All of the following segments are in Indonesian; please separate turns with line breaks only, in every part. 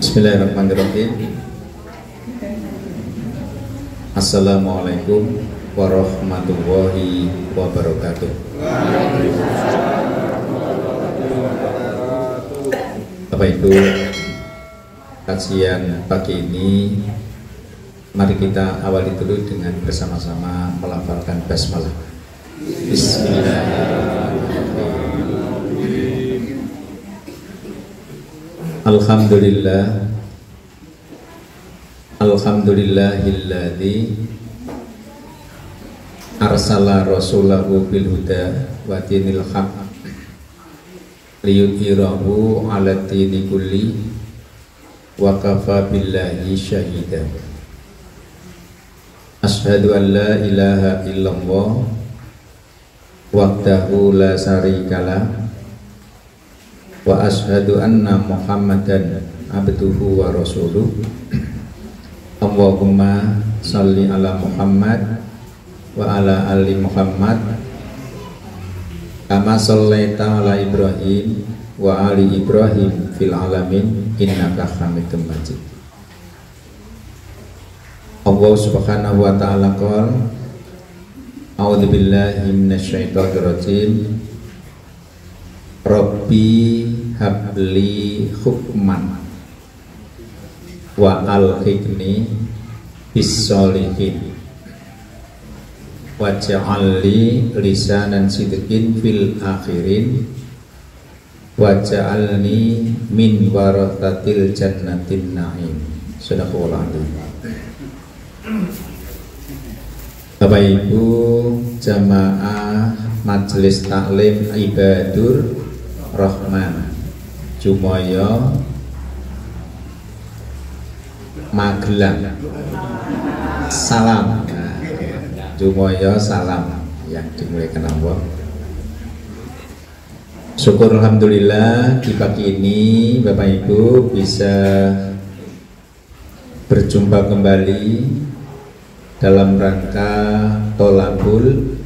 Bismillahirrahmanirrahim. Assalamualaikum warahmatullahi wabarakatuh. Bapak Ibu, kajian pagi ini mari kita awali dulu dengan bersama-sama melafalkan basmalah. Bismillahirrahmanirrahim. Alhamdulillah, alhamdulillahilladzi arsala rasulahu bil huda wa dinil haq liyudhhirahu 'ala dini kulli wa kafa billahi syahida. Asyhadu an la ilaha illallah wahdahu la syarikalah wa ashhadu anna Muhammadan abduhu wa rasuluh. Allahumma shalli ala Muhammad wa ala ali Muhammad kama shallaita ala Ibrahim wa ali Ibrahim fil alamin innaka Hamidum Majid. Allah subhanahu wa ta'ala qala a'udzu billahi minasyaitonir rajim. Rabbi habli hukman wa alhiqni bis-sholihin waj'alni lisanan sidqin fil akhirin waj'alni min warathatil jannatin na'im. Sadaqallahu alazim. Bapak Ibu jamaah Majelis Taklim Ibadur Rahman Jumoyo Magelang, salam. Jumoyo salam yang dimuliakan Allah. Syukur alhamdulillah di pagi ini Bapak Ibu bisa berjumpa kembali dalam rangka tolabul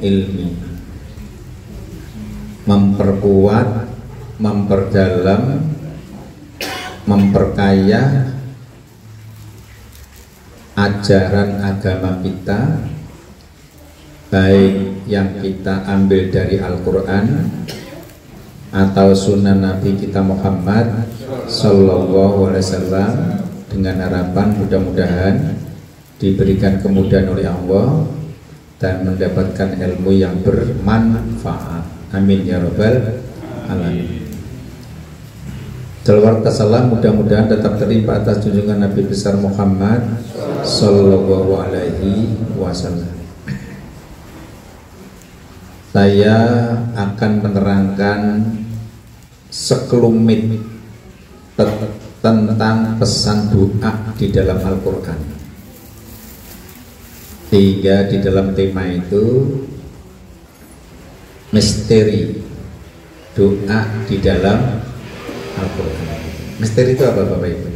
ilmi, memperkuat, memperdalam, memperkaya ajaran agama kita, baik yang kita ambil dari Al-Quran atau sunnah Nabi kita Muhammad Sallallahu Alaihi Wasallam, dengan harapan mudah-mudahan diberikan kemudahan oleh Allah dan mendapatkan ilmu yang bermanfaat. Amin ya rabbal alamin. Salawat salam mudah-mudahan tetap terlimpah atas junjungan Nabi besar Muhammad Sallallahu Alaihi Wasallam. Saya akan menerangkan sekelumit tentang pesan doa di dalam Al-Quran, sehingga di dalam tema itu misteri doa di dalam Al-Quran. Misteri itu apa Bapak Ibu?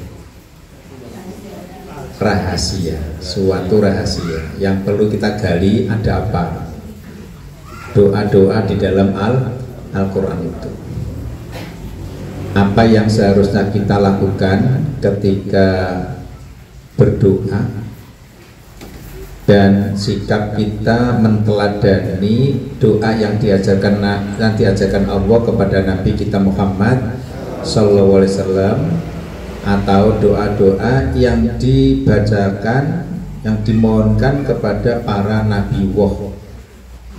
Rahasia, suatu rahasia yang perlu kita gali. Ada apa? Doa-doa di dalam Al-Quran itu, apa yang seharusnya kita lakukan ketika berdoa, dan sikap kita menteladani doa yang diajarkan Allah kepada Nabi kita Muhammad Sallallahu Alaihi Wasallam, atau doa-doa yang dibacakan, yang dimohonkan kepada para nabi wah,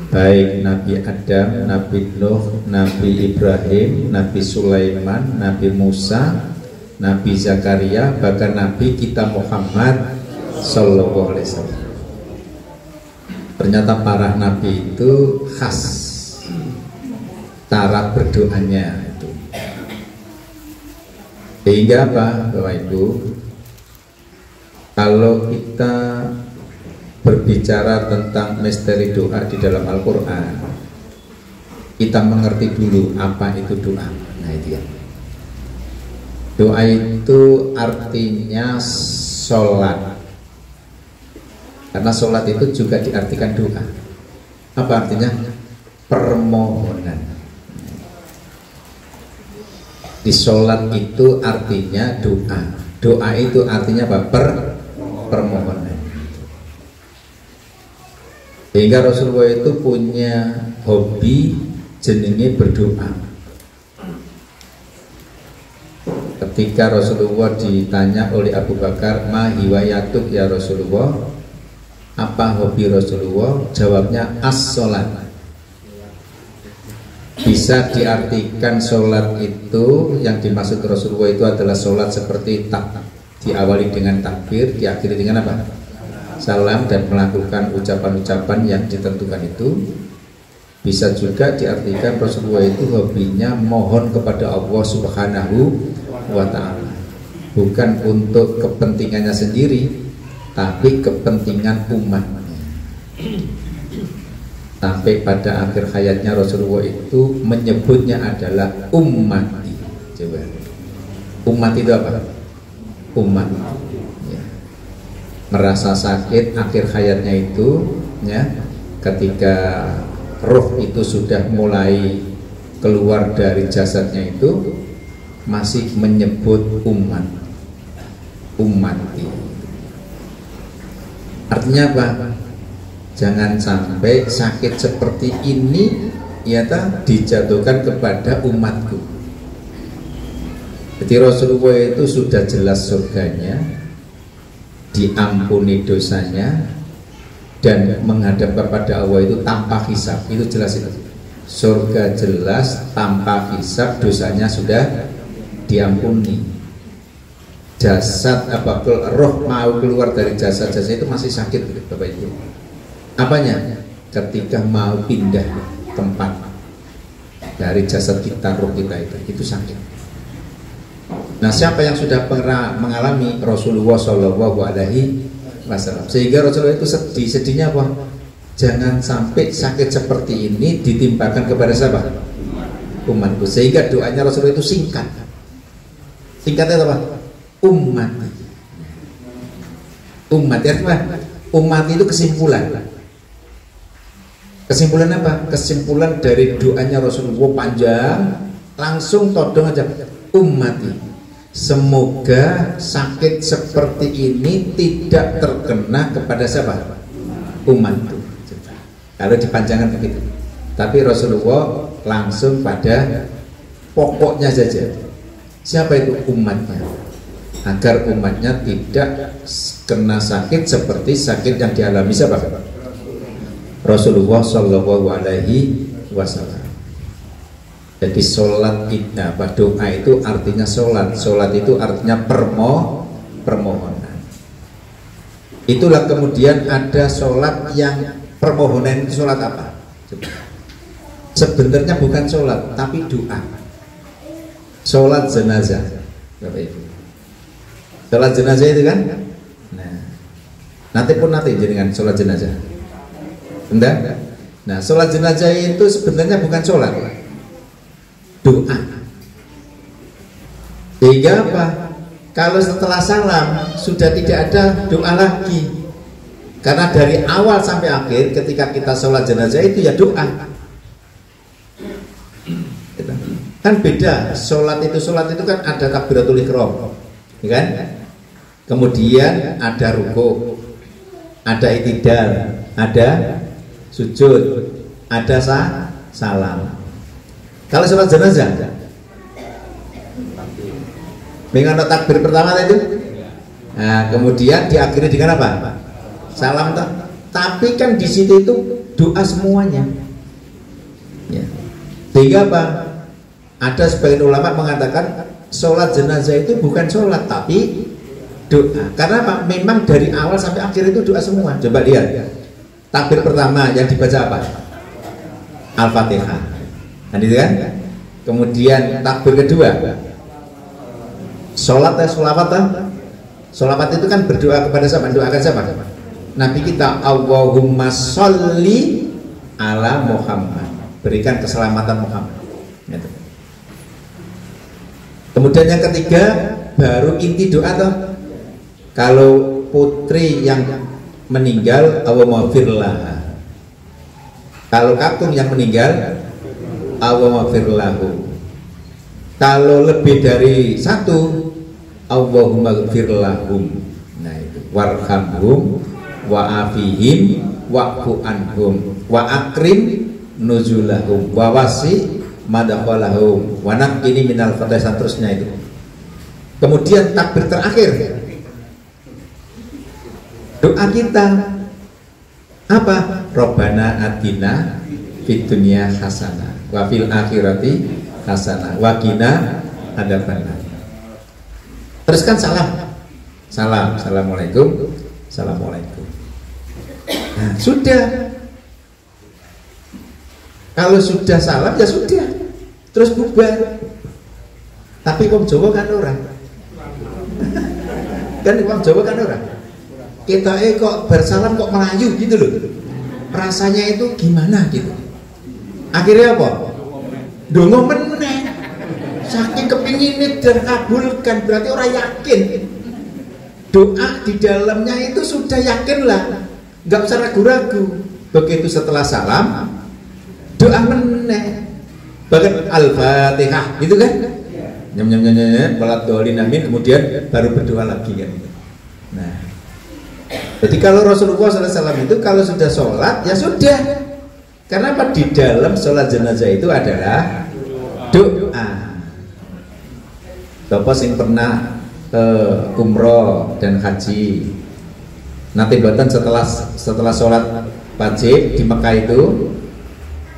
baik Nabi Adam, Nabi Nuh, Nabi Ibrahim, Nabi Sulaiman, Nabi Musa, Nabi Zakaria, bahkan Nabi kita Muhammad Sallallahu Alaihi Wasallam. Ternyata para nabi itu khas cara berdoanya itu. Sehingga apa Bapak Ibu, kalau kita berbicara tentang misteri doa di dalam Al-Quran, kita mengerti dulu apa itu doa. Nah itu ya, doa itu artinya sholat, karena sholat itu juga diartikan doa. Apa artinya? Permohonan. Di sholat itu artinya doa. Doa itu artinya apa? Permohonan. Sehingga Rasulullah itu punya hobi jenenge berdoa. Ketika Rasulullah ditanya oleh Abu Bakar, ma hiwayatuk ya Rasulullah, apa hobi Rasulullah? Jawabnya as-sholat. Bisa diartikan sholat itu, yang dimaksud Rasulullah itu adalah sholat seperti diawali dengan takbir, diakhiri dengan apa? Salam, dan melakukan ucapan-ucapan yang ditentukan itu. Bisa juga diartikan Rasulullah itu hobinya mohon kepada Allah Subhanahu wa ta'ala, bukan untuk kepentingannya sendiri, tapi kepentingan umatnya. Sampai pada akhir hayatnya Rasulullah itu menyebutnya adalah ummati. Coba, umat itu apa? Umat ya. Merasa sakit akhir hayatnya itu ya, ketika roh itu sudah mulai keluar dari jasadnya itu, masih menyebut umat, ummati. Artinya apa? Jangan sampai sakit seperti ini ya dijatuhkan kepada umatku. Jadi Rasulullah itu sudah jelas surganya, diampuni dosanya, dan menghadap kepada Allah itu tanpa hisab. Itu jelas itu. Surga jelas, tanpa hisab, dosanya sudah diampuni. Jasad apa, roh mau keluar dari jasad itu masih sakit, Bapak Ibu. Apanya? Ketika mau pindah tempat dari jasad kita, roh kita itu sakit. Nah, siapa yang sudah pernah mengalami? Rasulullah Shallallahu Alaihi Wasallam. Sehingga Rasulullah itu sedih. Sedihnya apa? Jangan sampai sakit seperti ini ditimpakan kepada siapa? Umatku. Sehingga doanya Rasulullah itu singkat. Singkatnya apa? Umat. Umat ya apa? Umat itu kesimpulan. Kesimpulan apa? Kesimpulan dari doanya Rasulullah panjang, langsung todong aja. Ummati, semoga sakit seperti ini tidak terkena kepada siapa? Umatku. Kalau dipanjangkan begitu. Tapi Rasulullah langsung pada pokoknya saja. Siapa itu umatnya? Agar umatnya tidak kena sakit seperti sakit yang dialami siapa? Rasulullah Shallallahu Alaihi Wasallam. Jadi sholat itu, doa itu artinya sholat. Sholat itu artinya permohonan. Itulah kemudian ada sholat yang permohonan itu sholat apa? Sebenarnya bukan sholat, tapi doa. Sholat jenazah, Bapak Ibu. Sholat jenazah itu kan? Nah, nanti jenengan sholat jenazah. Entah? Nah, sholat jenazah itu sebenarnya bukan sholat, doa. Sehingga apa? Kalau setelah salam sudah tidak ada doa lagi, karena dari awal sampai akhir ketika kita sholat jenazah itu ya doa. Kan beda. Sholat itu kan ada takbiratul ihram, kan? Kemudian ada ruku, ada i'tidal, ada sujud, ada salam. Kalau sholat jenazah, dengan takbir pertama itu, nah kemudian diakhiri dengan apa? Salam. Tapi kan di situ itu doa semuanya. Ya. Sehingga apa? Ada sebagian ulama mengatakan sholat jenazah itu bukan sholat tapi doa. Karena apa? Memang dari awal sampai akhir itu doa semua. Coba lihat. Takbir pertama yang dibaca apa? Al-Fatihah. Nah itu kan? Kemudian takbir kedua, sholawat itu kan berdoa kepada siapa? Doakan siapa? Nabi kita, Allahumma sholli ala Muhammad, berikan keselamatan Muhammad. Gitu. Kemudian yang ketiga baru inti doa toh. Kalau putri yang meninggal, Allahumma firlah. Kalau kakung yang meninggal, Allahumma firlahu. Kalau lebih dari satu, Allahumma gfir lahum. Nah itu, warhamhum wa afihim wa'fu anhum wa akrim nuzulahum wa wasi madakhalahum wa naqqini minal khataaya, terusnya itu. Kemudian takbir terakhir, doa kita apa? Robbana atina fid dunya hasanah wa fil akhirati hasanah wa qina adzabannar. Teruskan salam. Assalamualaikum. Assalamualaikum. Nah, sudah. Kalau sudah salam ya sudah. Terus bubar. Tapi wong Jawa kan orang. Kan wong Jawa kan orang. Kita kok bersalam kok melayu gitu loh. Rasanya itu gimana gitu. Akhirnya apa? Dongo meneh. Saking kepingin dan kabulkan, berarti orang yakin. Doa di dalamnya itu sudah yakin lah, nggak usah ragu-ragu. Begitu setelah salam, doa meneh. Bahkan Al-Fatihah gitu kan? Nyam balat dolin amin, kemudian baru berdoa lagi kan. Nah, jadi kalau Rasulullah SAW itu kalau sudah sholat ya sudah. Karena apa? Di dalam sholat jenazah itu adalah doa. Bapak sing pernah umroh dan haji, nanti buatan setelah sholat wajib di Mekah itu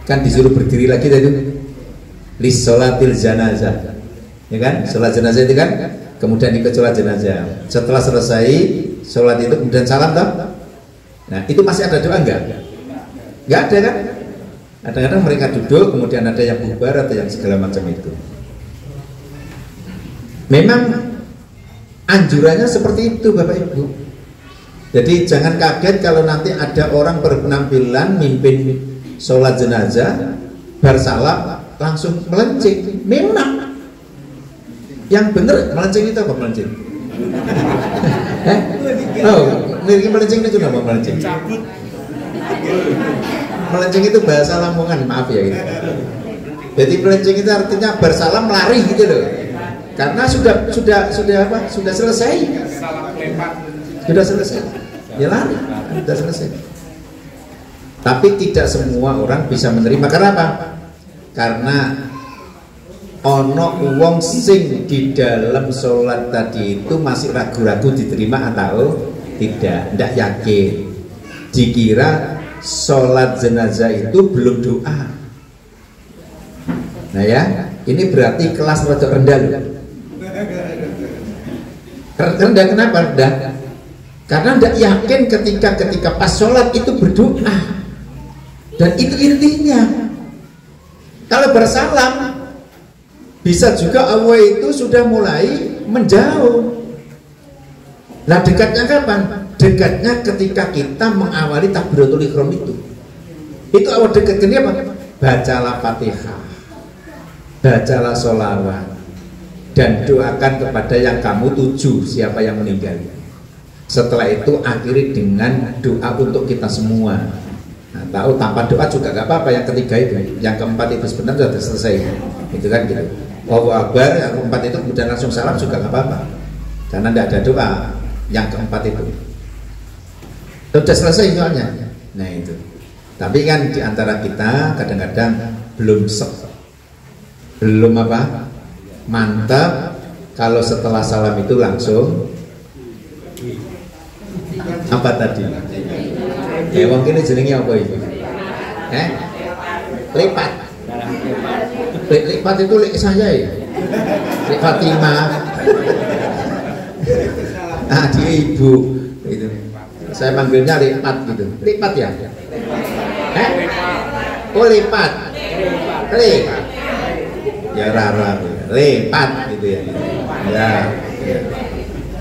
kan disuruh berdiri lagi tadi lis sholatil janazah, ya kan? Sholat jenazah itu kan, kemudian ikut sholat jenazah. Setelah selesai sholat itu kemudian salam toh. Nah itu masih ada doa enggak? Enggak ada kan? Kadang-kadang mereka duduk, kemudian ada yang bubar atau yang segala macam itu. Memang anjurannya seperti itu Bapak Ibu. Jadi jangan kaget kalau nanti ada orang berpenampilan mimpin sholat jenazah, bersalam langsung melenceng. Memang yang benar melenceng itu apa melenceng? Oh, mirip melenceng itu nama melenceng. Melenceng itu bahasa Lamongan, maaf ya gitu. Jadi melenceng itu artinya bersalam lari gitu loh. Karena sudah apa? Sudah selesai. Sudah selesai. Ya lari, sudah selesai. Tapi tidak semua orang bisa menerima. Karena apa? Karena ono wong sing di dalam sholat tadi itu masih ragu-ragu diterima atau tidak yakin. Dikira sholat jenazah itu belum doa. Nah ya, ini berarti kelas rada rendah loh. Rendah kenapa rendah? Karena tidak yakin ketika pas sholat itu berdoa. Dan itu intinya. Kalau bersalam bisa juga Allah itu sudah mulai menjauh. Nah dekatnya kapan? Dekatnya ketika kita mengawali takbiratul ihram itu. Itu awal dekatnya apa? Bacalah Fatihah, bacalah sholawat, dan doakan kepada yang kamu tuju, siapa yang meninggal. Setelah itu akhiri dengan doa untuk kita semua. Nah, tahu tanpa doa juga gak apa-apa. Yang ketiga itu, yang keempat itu sebenarnya sudah selesai. Itu kan gitu. Allahu Akbar, yang keempat itu kemudian langsung salam juga gak apa-apa. Karena tidak ada doa yang keempat itu. Sudah selesai soalnya. Nah itu. Tapi kan diantara kita kadang-kadang belum apa? Mantap. Kalau setelah salam itu langsung apa tadi? Mungkin jenengnya apa itu? Lipat. Lipat itu lek saya ya. Lek Fatimah. Ah, dia ibu itu. Saya panggilnya lipat gitu. Lipat ya? Oh lipat. Lipat. Ya rara lipat gitu ya. Ya.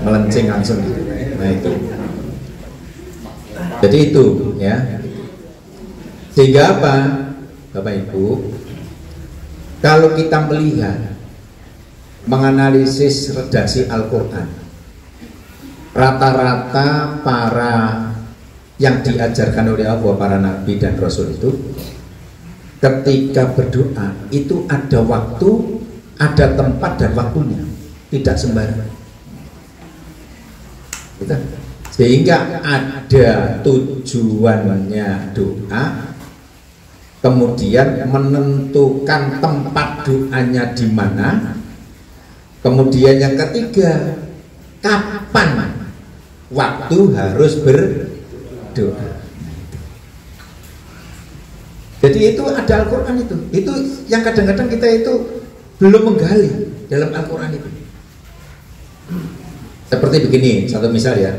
Melenceng langsung gitu. Nah itu. Jadi itu ya. Sehingga apa? Bapak Ibu, kalau kita melihat menganalisis redaksi Al-Qur'an, rata-rata para yang diajarkan oleh Allah, para nabi dan rasul itu ketika berdoa itu ada waktu ada tempat dan waktunya, tidak sembarangan. Gitu. Sehingga ada tujuannya doa, kemudian menentukan tempat doanya di mana, kemudian yang ketiga kapan waktu harus berdoa. Jadi itu ada Al-Quran itu yang kadang-kadang kita itu belum menggali dalam Al-Quran itu. Seperti begini, satu misal ya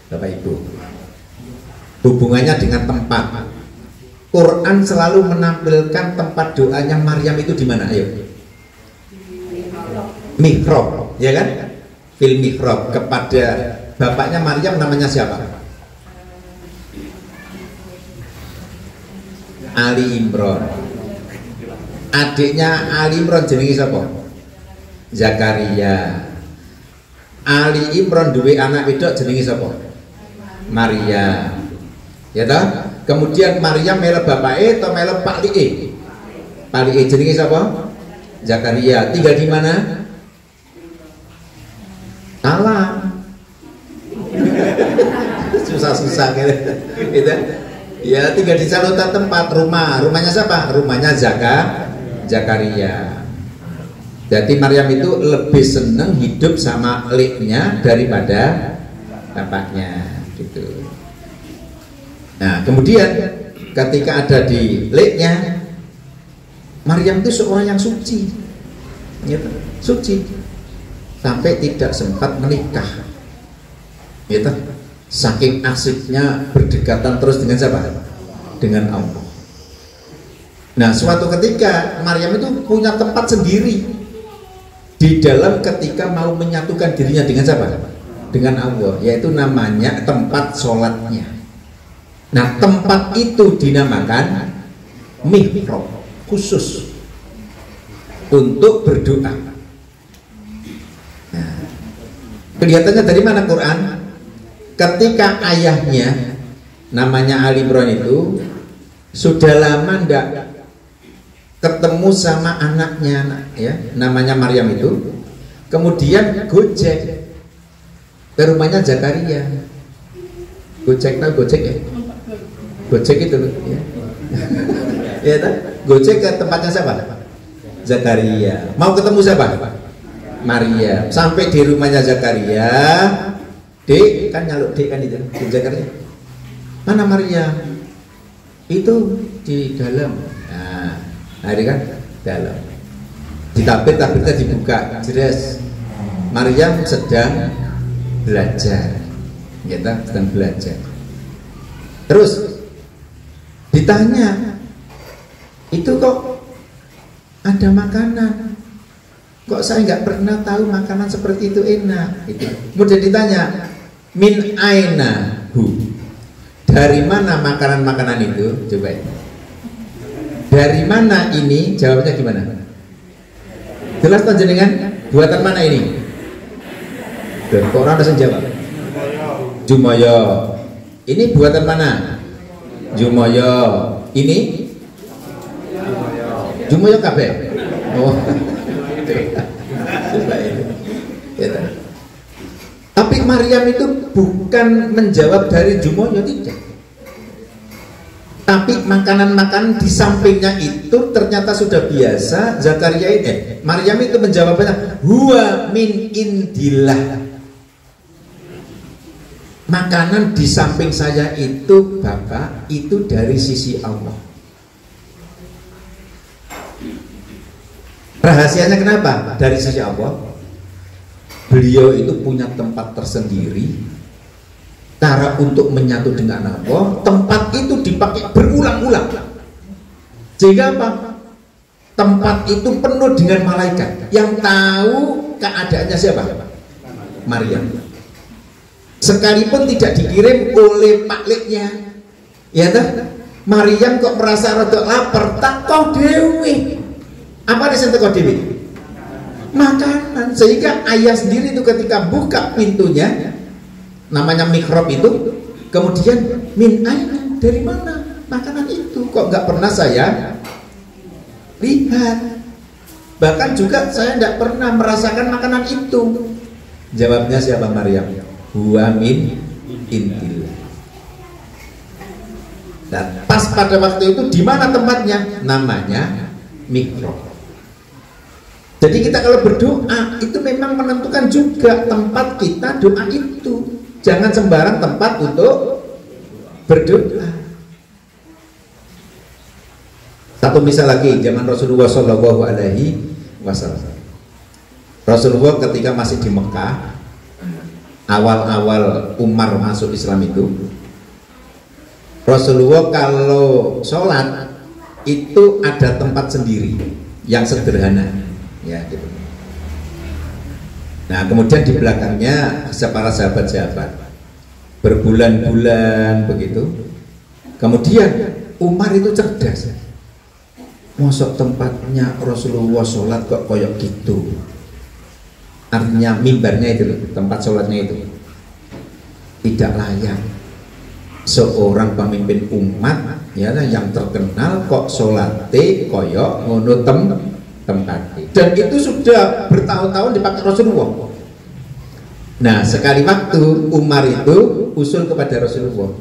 Bapak Ibu, hubungannya dengan tempat. Quran selalu menampilkan tempat doanya Maryam itu di mana? Ayo. Mihrab, ya kan? Fil mihrab, kepada bapaknya Maryam namanya siapa? Ali Imran. Adiknya Ali Imran jenenge siapa? Zakaria. Ali Imran duwe anak wedok jenenge siapa? Maria. Ya toh? Kemudian Maryam melok bapake atau melok Pak Lie? Pak Lie jenenge siapa? Zakaria. Tinggal di mana? Alam. Susah-susah gitu. Ya tinggal di salutan tempat rumah. Rumahnya siapa? Rumahnya Zakaria. Jadi Maryam itu lebih seneng hidup sama Lie-nya daripada bapaknya gitu. Nah kemudian ketika ada di Lie-nya, Maryam itu seorang yang suci gitu. Suci sampai tidak sempat menikah gitu. Saking asiknya berdekatan terus dengan siapa? Dengan Allah. Nah suatu ketika Maryam itu punya tempat sendiri di dalam ketika mau menyatukan dirinya dengan siapa? Dengan Allah, yaitu namanya tempat sholatnya. Nah tempat itu dinamakan mihrab, khusus untuk berdoa. Nah, kelihatannya dari mana Quran? Ketika ayahnya namanya Ali Imran itu sudah lama ndak ketemu sama anaknya ya, namanya Maryam itu, kemudian gojek ke rumahnya Zakaria. Gojek, tahu gojek ya? Gojek itu ya. Ya tak? Gojek ke tempatnya siapa? Zakaria. Mau ketemu siapa? Maria. Sampai di rumahnya Zakaria, Dek, kan nyaluk Dek kan itu di Zakaria. Mana Maria? Itu di dalam. Nah, hari kan dalam. Di tabir-tabirnya dibuka, jelas Maryam sedang belajar. Kita sedang belajar. Terus ditanya, itu kok ada makanan? Kok saya nggak pernah tahu makanan seperti itu enak? Itu. Kemudian ditanya, min aina hu, dari mana makanan-makanan itu? Coba ini. Dari mana ini? Jawabnya gimana? Jelas tak jenengan? Buatan mana ini? Dan kok orang harus jawab? Jumoyo. Ini buatan mana? Jumoyo. Ini? Jumoyo kabeh. Oh. Tapi Maryam itu bukan menjawab dari Jumoyo, tidak. Tapi makanan-makanan di sampingnya itu ternyata sudah biasa. Zakaria ini, Maryam itu menjawabnya huwa min indillah. Makanan di samping saya itu Bapak, itu dari sisi Allah. Rahasianya kenapa? Dari sisi Allah. Beliau itu punya tempat tersendiri, cara untuk menyatu dengan Allah. Tempat itu dipakai berulang-ulang. Sehingga apa? Tempat itu penuh dengan malaikat. Yang tahu keadaannya siapa? Maryam. Sekalipun tidak dikirim oleh Pak Leknya, ya tak? Maryam kok merasa rada lapar, takoh dewi. Apa disini takoh dewi? Makanan. Sehingga ayah sendiri itu ketika buka pintunya, namanya mihrab itu, kemudian min aina, dari mana makanan itu? Kok nggak pernah saya lihat? Bahkan juga saya tidak pernah merasakan makanan itu. Jawabnya siapa Maryam? Huwa min indillah. Dan pas pada waktu itu di mana tempatnya? Namanya mihrab. Jadi kita kalau berdoa itu memang menentukan juga tempat kita doa itu. Jangan sembarang tempat untuk berdoa. Satu misal lagi, zaman Rasulullah Shallallahu Alaihi Wasallam. Rasulullah ketika masih di Mekah, awal-awal Umar masuk Islam itu, Rasulullah kalau sholat itu ada tempat sendiri yang sederhana, ya gitu. Nah kemudian di belakangnya para sahabat-sahabat berbulan-bulan begitu. Kemudian Umar itu cerdas. Mosok tempatnya Rasulullah sholat kok koyok gitu. Artinya mimbarnya itu, tempat sholatnya itu tidak layak. Seorang pemimpin umat ya yang terkenal kok sholatnya koyok ngono tempatnya. Dan itu sudah bertahun-tahun dipakai Rasulullah. Nah sekali waktu Umar itu usul kepada Rasulullah,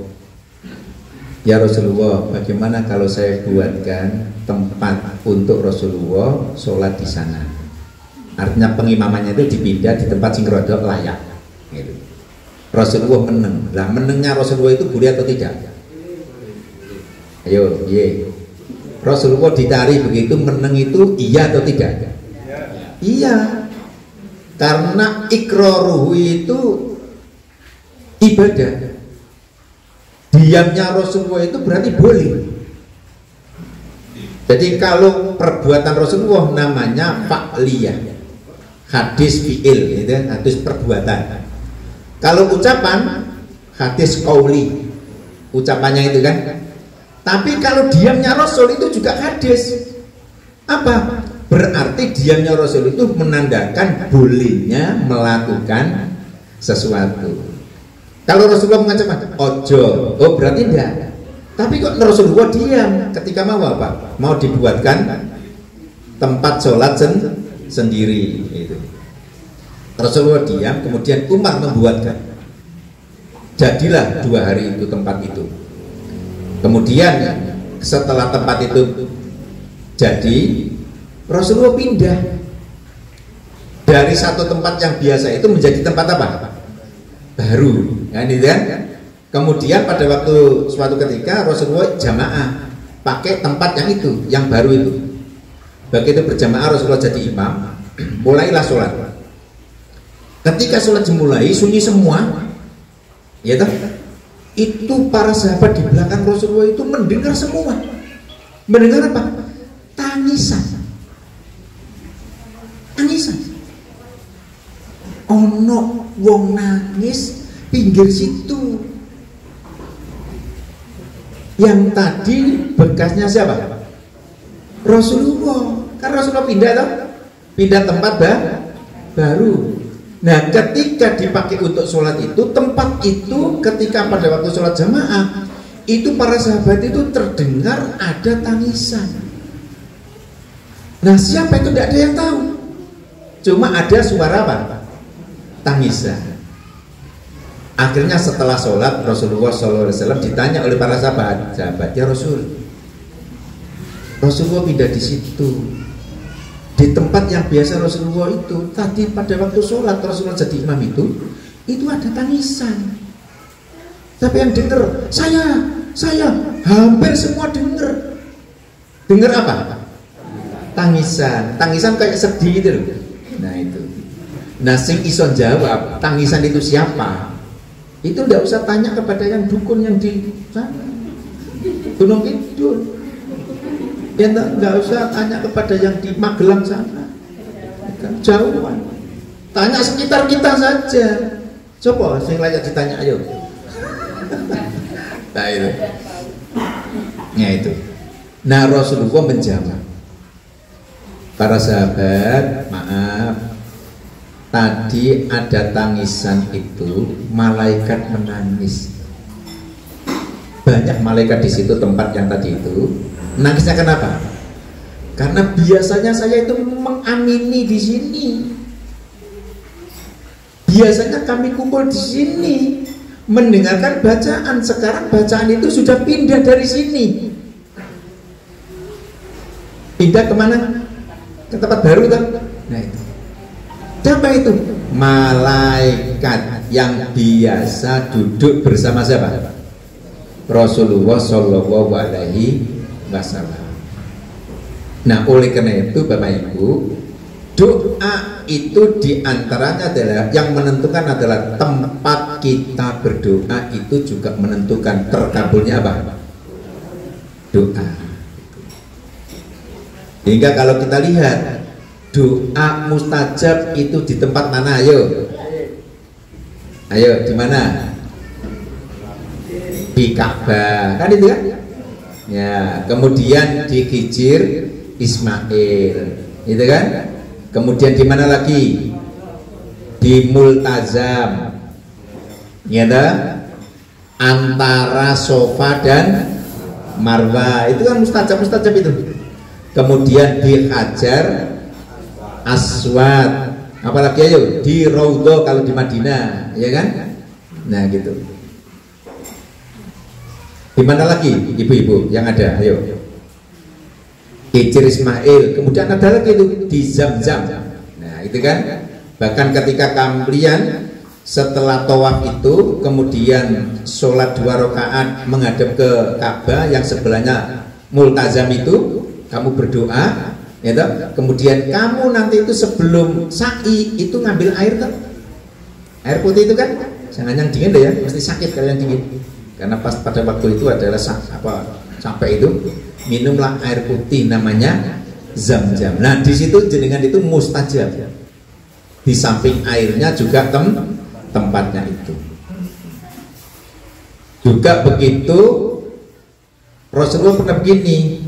ya Rasulullah, bagaimana kalau saya buatkan tempat untuk Rasulullah sholat di sana? Artinya pengimamannya itu dipindah di tempat sing rodok layak. Gitu. Rasulullah meneng. Lah menengnya Rasulullah itu boleh atau tidak? Ayo, ye. Rasulullah ditarik begitu, meneng itu iya atau tidak? Iya. Karena iqraruhu itu ibadah. Diamnya Rasulullah itu berarti boleh. Jadi kalau perbuatan Rasulullah namanya fa'liyah, hadis fi'il, gitu, hadis perbuatan. Kalau ucapan hadis qauli, ucapannya itu kan. Tapi kalau diamnya Rasul itu juga hadis. Apa? Berarti diamnya Rasul itu menandakan bolehnya melakukan sesuatu. Kalau Rasulullah mengatakan ojo, oh berarti tidak. Tapi kok Rasulullah diam ketika mau apa? Mau dibuatkan tempat sholat sendiri itu. Rasulullah diam, kemudian Umar membuatkan. Jadilah 2 hari itu tempat itu. Kemudian setelah tempat itu jadi, Rasulullah pindah dari satu tempat yang biasa itu menjadi tempat apa? Baru. Kan itu kan? Kemudian pada waktu suatu ketika Rasulullah jamaah pakai tempat yang itu, yang baru itu. Begitu berjamaah Rasulullah jadi imam, mulailah sholat. Ketika sholat dimulai sunyi semua, ya toh? Itu para sahabat di belakang Rasulullah itu mendengar semua. Mendengar apa? Tangisan. Tangisan. Ono wong nangis pinggir situ. Yang tadi bekasnya siapa? Rasulullah. Karena Rasulullah pindah toh? Pindah tempat baru. Nah ketika dipakai untuk sholat itu, tempat itu ketika pada waktu sholat jamaah itu para sahabat itu terdengar ada tangisan. Nah siapa itu tidak ada yang tahu. Cuma ada suara apa? Tangisan. Akhirnya setelah sholat Rasulullah SAW ditanya oleh para sahabat, ya Rasulullah pindah di situ. Di tempat yang biasa Rasulullah itu tadi pada waktu sholat Rasulullah jadi imam itu ada tangisan. Tapi yang dengar saya hampir semua dengar apa? Tangisan kayak sedih gitu loh. Nah itu. Nah sing ison jawab tangisan itu siapa? Itu tidak usah tanya kepada yang dukun yang di sana Gunung Kidul. Ya nggak usah tanya kepada yang di Magelang sana, kan jauhan. Tanya sekitar kita saja. Coba yang layak ditanya, ayo. Nah itu. Ya itu. Nah Rasulullah menjawab, para sahabat, maaf, tadi ada tangisan itu, malaikat menangis. Banyak malaikat di situ tempat yang tadi itu. Nangisnya kenapa? Karena biasanya saya itu mengamini di sini. Biasanya kami kumpul di sini mendengarkan bacaan. Sekarang bacaan itu sudah pindah dari sini. Pindah kemana? Ke tempat baru kan? Nah itu. Siapa itu? Malaikat yang biasa duduk bersama siapa? Rasulullah Shallallahu Alaihi Wasallam. Nah oleh karena itu Bapak Ibu, doa itu diantaranya adalah yang menentukan adalah tempat kita berdoa itu juga menentukan terkabulnya apa? Doa. Hingga kalau kita lihat doa mustajab itu di tempat mana? Ayo di mana? Di Ka'bah, kan itu kan? Ya, kemudian di Hijr Ismail, itu kan? Kemudian di mana lagi? Di Multazam, ya antara Sofa dan Marwah, itu kan mustajab itu. Kemudian di Hajar Aswad, apalagi ayo di Raudhah kalau di Madinah, ya kan? Nah gitu. Di mana lagi ibu-ibu yang ada? Ayo. Hijr Ismail, kemudian ada lagi itu di Zam-Zam. Nah itu kan. Bahkan ketika kalian setelah tawaf itu kemudian sholat 2 rakaat menghadap ke Ka'bah yang sebelahnya Multazam itu, kamu berdoa, ya toh? Kemudian kamu nanti itu sebelum sa'i itu ngambil air kan? Air putih itu kan? Jangan yang dingin deh ya, mesti sakit kalau yang dingin. Karena pas pada waktu itu adalah sampai itu minumlah air putih namanya Zam-Zam. Nah di situ jenengan itu mustajab. Di samping airnya juga tempatnya itu. Juga begitu Rasulullah pernah begini,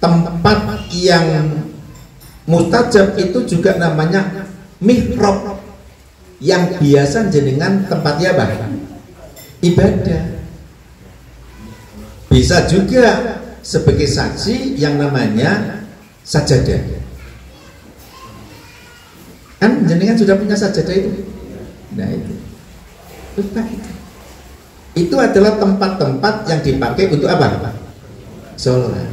tempat yang mustajab itu juga namanya mihrab, yang biasa jenengan tempatnya apa? Ibadah. Bisa juga sebagai saksi yang namanya sajadah. Kan jenengan sudah punya sajadah itu. Nah itu. Itu adalah tempat-tempat yang dipakai untuk apa? Sholat.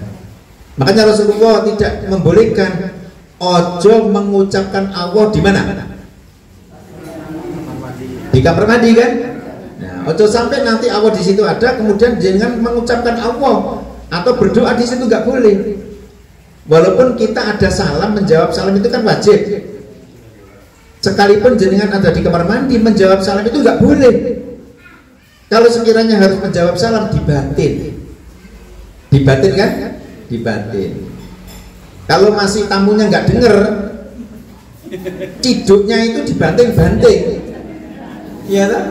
Makanya Rasulullah tidak membolehkan ojo mengucapkan Allah di mana? Di kamar mandi kan? Nah, ojo sampai nanti Allah di situ ada, kemudian jangan mengucapkan Allah atau berdoa di situ, nggak boleh. Walaupun kita ada salam, menjawab salam itu kan wajib. Sekalipun jenengan ada di kamar mandi, menjawab salam itu nggak boleh. Kalau sekiranya harus menjawab salam, dibatin kan? Dibatin. Kalau masih tamunya nggak denger, ciduknya itu dibanting-banting, ya kan?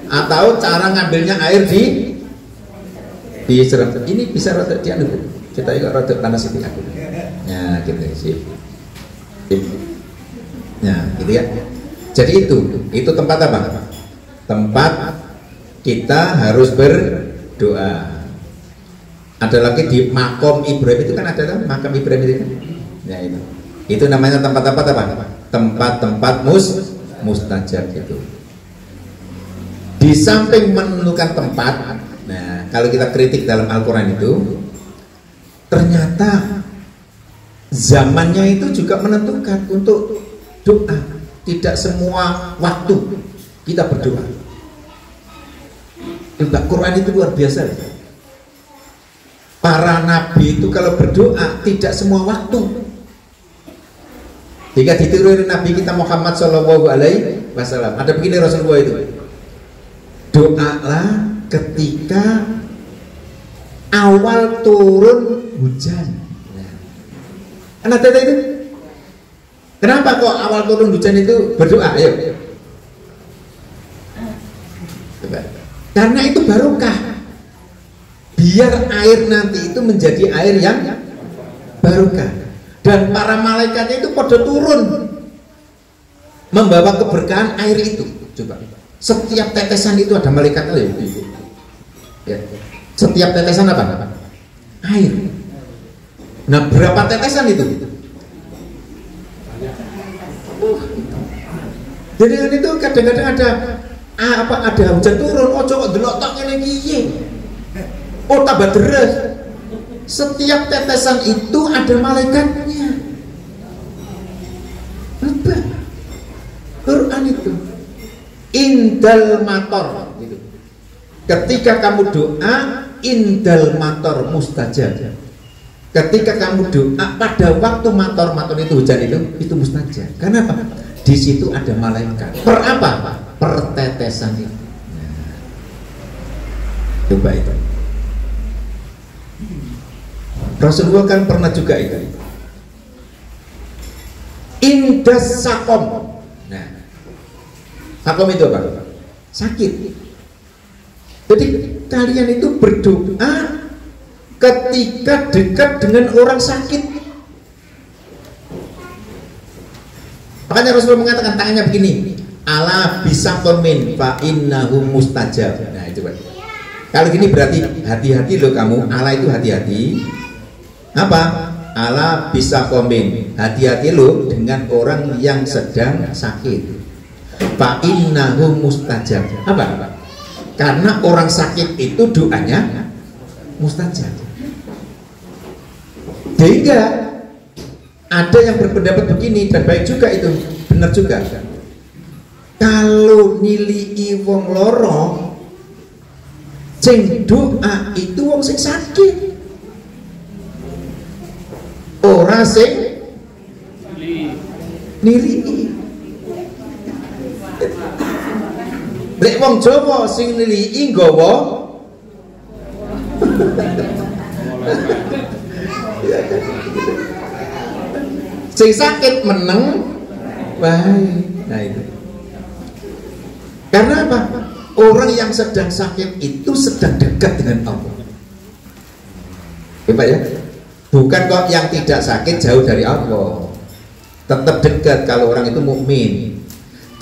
Atau cara ngambilnya air di serap. Ini bisa rada dianu, kita juga rada panas itu aku. Ya gitu sih. Ya gitu ya. Jadi itu tempat apa? Tempat kita harus berdoa. Ada lagi di makom Ibrahim itu kan ada kan, makam Ibrahim itu kan? Ya itu namanya tempat-tempat apa? Tempat-tempat mustajab itu. Di samping menentukan tempat, nah kalau kita kritik dalam Al-Quran itu, ternyata zamannya itu juga menentukan untuk doa. Tidak semua waktu kita berdoa. Al-Quran itu luar biasa. Para nabi itu kalau berdoa tidak semua waktu. Jika ditiru Nabi kita Muhammad Shallallahu Alaihi Wasallam, ada begini Rasulullah itu, doalah ketika awal turun hujan. Kan ada itu. Kenapa kok awal turun hujan itu berdoa? Ayo. Karena itu barokah. Biar air nanti itu menjadi air yang barokah. Dan para malaikatnya itu pada turun membawa keberkahan air itu. Coba. Setiap tetesan itu ada malaikat ya. Setiap tetesan apa? Air. Nah, berapa tetesan itu? Jadi kan itu kadang-kadang ada hujan turun, oh coba delok tok ngene iki. Oh tambah deres. Setiap tetesan itu ada malaikatnya. Apa? Quran itu indal mator gitu. Ketika kamu doa indal mator mustajab. Ketika kamu doa pada waktu mator itu hujan itu mustajab. Karena apa? Di situ ada malaikat. Per apa? Per tetesan itu. Nah, coba itu. Rasulullah kan pernah juga itu. Indas sakom. Nah, sakom itu apa? Sakit. Jadi kalian itu berdoa ketika dekat dengan orang sakit. Makanya Rasulullah mengatakan tangannya begini, ala bisa komen fa innahu mustajab. Nah itu Pak. Kalau gini berarti hati-hati loh kamu. Ala itu hati-hati. Apa? Ala bisa komen, hati-hati loh dengan orang yang sedang sakit. Fa innahu mustajab. Apa? Karena orang sakit itu doanya mustajab. Sehingga ada yang berpendapat begini dan baik juga itu, benar juga. Kalau nilii wong loro, sing doa itu wong sing sakit. Ora sing nilii. Lek wong Jawa sing nilii nggawa sing sakit meneng baik. Nah itu. Karena apa? Orang yang sedang sakit itu sedang dekat dengan Allah. Ya Pak ya? Bukan kok yang tidak sakit jauh dari Allah. Tetap dekat kalau orang itu mukmin.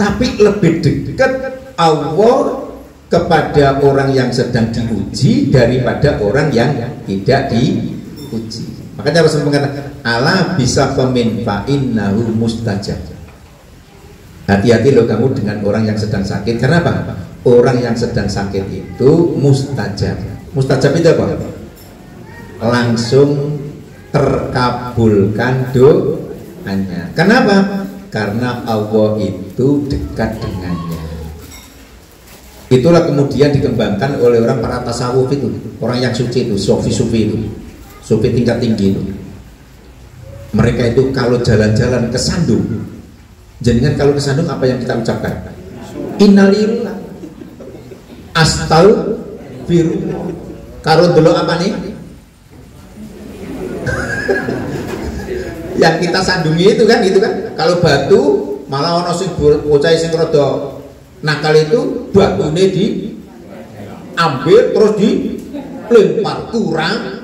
Tapi lebih dekat Allah kepada orang yang sedang diuji daripada orang yang tidak diuji. Makanya Rasul mengatakan ala bisa pemin fa innahu mustajab. Hati-hati loh kamu dengan orang yang sedang sakit. Karena apa? Orang yang sedang sakit itu mustajab. Mustajab itu apa? Langsung terkabulkan doanya. Kenapa? Karena Allah itu dekat dengannya. Itulah kemudian dikembangkan oleh orang para tasawuf itu, orang yang suci itu, sufi itu, sufi tingkat tinggi itu. Mereka itu kalau jalan-jalan kesandung, jenengan kalau kesandung apa yang kita ucapkan? Innalillah, astagfirullah. Kalau dulu apa nih? Yang kita sandungi itu kan, kalau batu malah ono sing bocah sing rada nakal itu batune diambil terus dilempar kurang.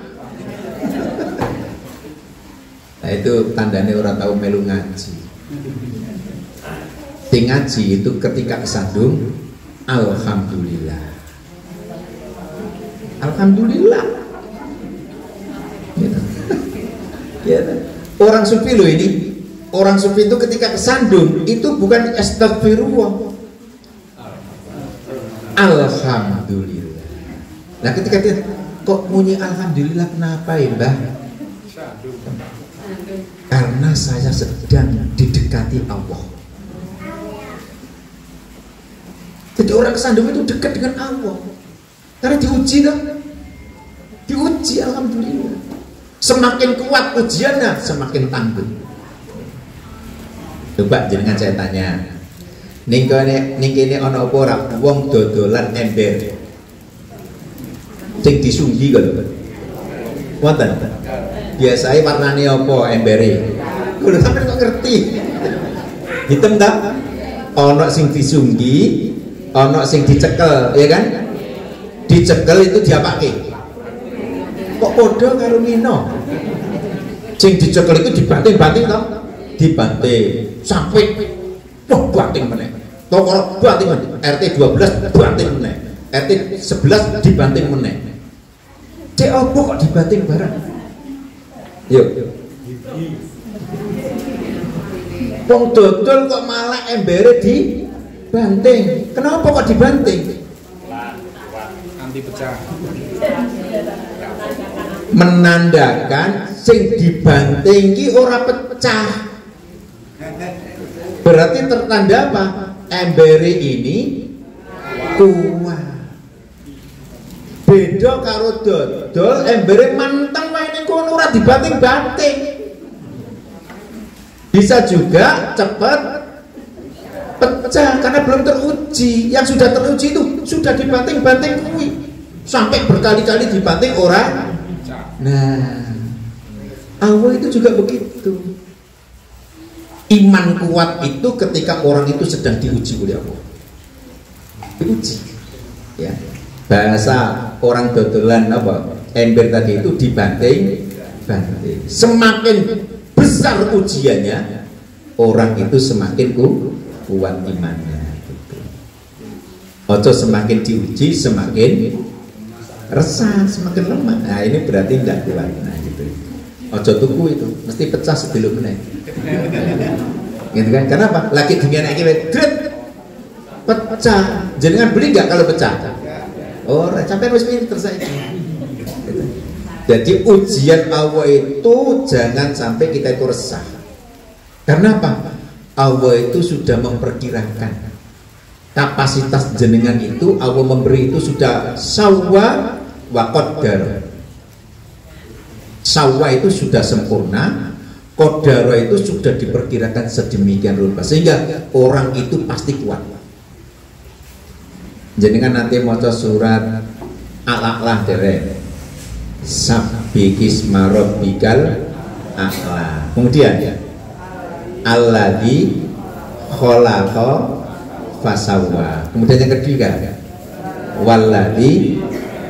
Nah itu tandanya orang tahu melu ngaji. Sing ngaji itu ketika kesandung alhamdulillah. Alhamdulillah. Gitu. Gitu. Orang sufi loh ini. Orang sufi itu ketika kesandung itu bukan astagfirullah, alhamdulillah. Nah ketika dia kok bunyi alhamdulillah, kenapa ya Mbah? Karena saya sedang didekati Allah. Jadi orang kesandung itu dekat dengan Allah. Karena diuji kan? Diuji alhamdulillah. Semakin kuat ujiannya, semakin tangguh. Coba jenengan saya tanya, ning kene ana apa ora wong dodolan ember sing disunggi kok lho. Wonten. Biasane warnane apa embere? Kulo sampeyan kok ngerti. Hitam ta? Ana sing disunggi, ana sing dicekel, ya kan? Dicekel itu diapake? Kok podo karo Mino? Sing dicekel itu dibanting-banting toh? Dibanting sampai banting meneh. Toh banting meneh. RT 12 banting meneh. RT 11 dibanting meneh. Cek opo kok dibanting bareng? Yuk. Wong dodol kok malah embere dibanting. Kenapa kok dibanting?
Anti pecah.
Menandakan sing dibanting ki ora pecah. Berarti tertanda apa? Embere ini kuat. Beda karo dodol embere manteng wae ning kono ora dibanting-banting. Bisa juga cepat pecah karena belum teruji. Yang sudah teruji itu sudah dibanting-banting kuwi. Sampai berkali-kali dibanting orang. Nah, Allah itu juga begitu. Iman kuat itu ketika orang itu sedang diuji oleh Allah. Diuji, ya. Bahasa orang dodolan apa? Ember tadi itu dibanting. Semakin besar ujiannya, orang itu semakin kuat imannya. Gitu. Ojo semakin diuji semakin resah, semakin lemah. Nah ini berarti tidak kuat. Nah gitu. Ojo tuku itu mesti pecah sebelum meneng. Gitu kan? Kenapa? Lagi dengan iki pecah. Jenengan beli nggak kalau pecah? Oh, sampai wis pinter saiki. Gitu. Jadi ujian Allah itu jangan sampai kita itu resah. Karena apa? Allah itu sudah memperkirakan kapasitas jenengan itu. Allah memberi itu sudah sawwa wa qaddar. Sawwa itu sudah sempurna, qaddara itu sudah diperkirakan sedemikian rupa sehingga orang itu pasti kuat. Jenengan nanti maca surat Al-A'la derek. Sabbihis marabbikal a'la. Kemudian alladzi khalaqa fasawwa. Kemudian yang ketiga walladzi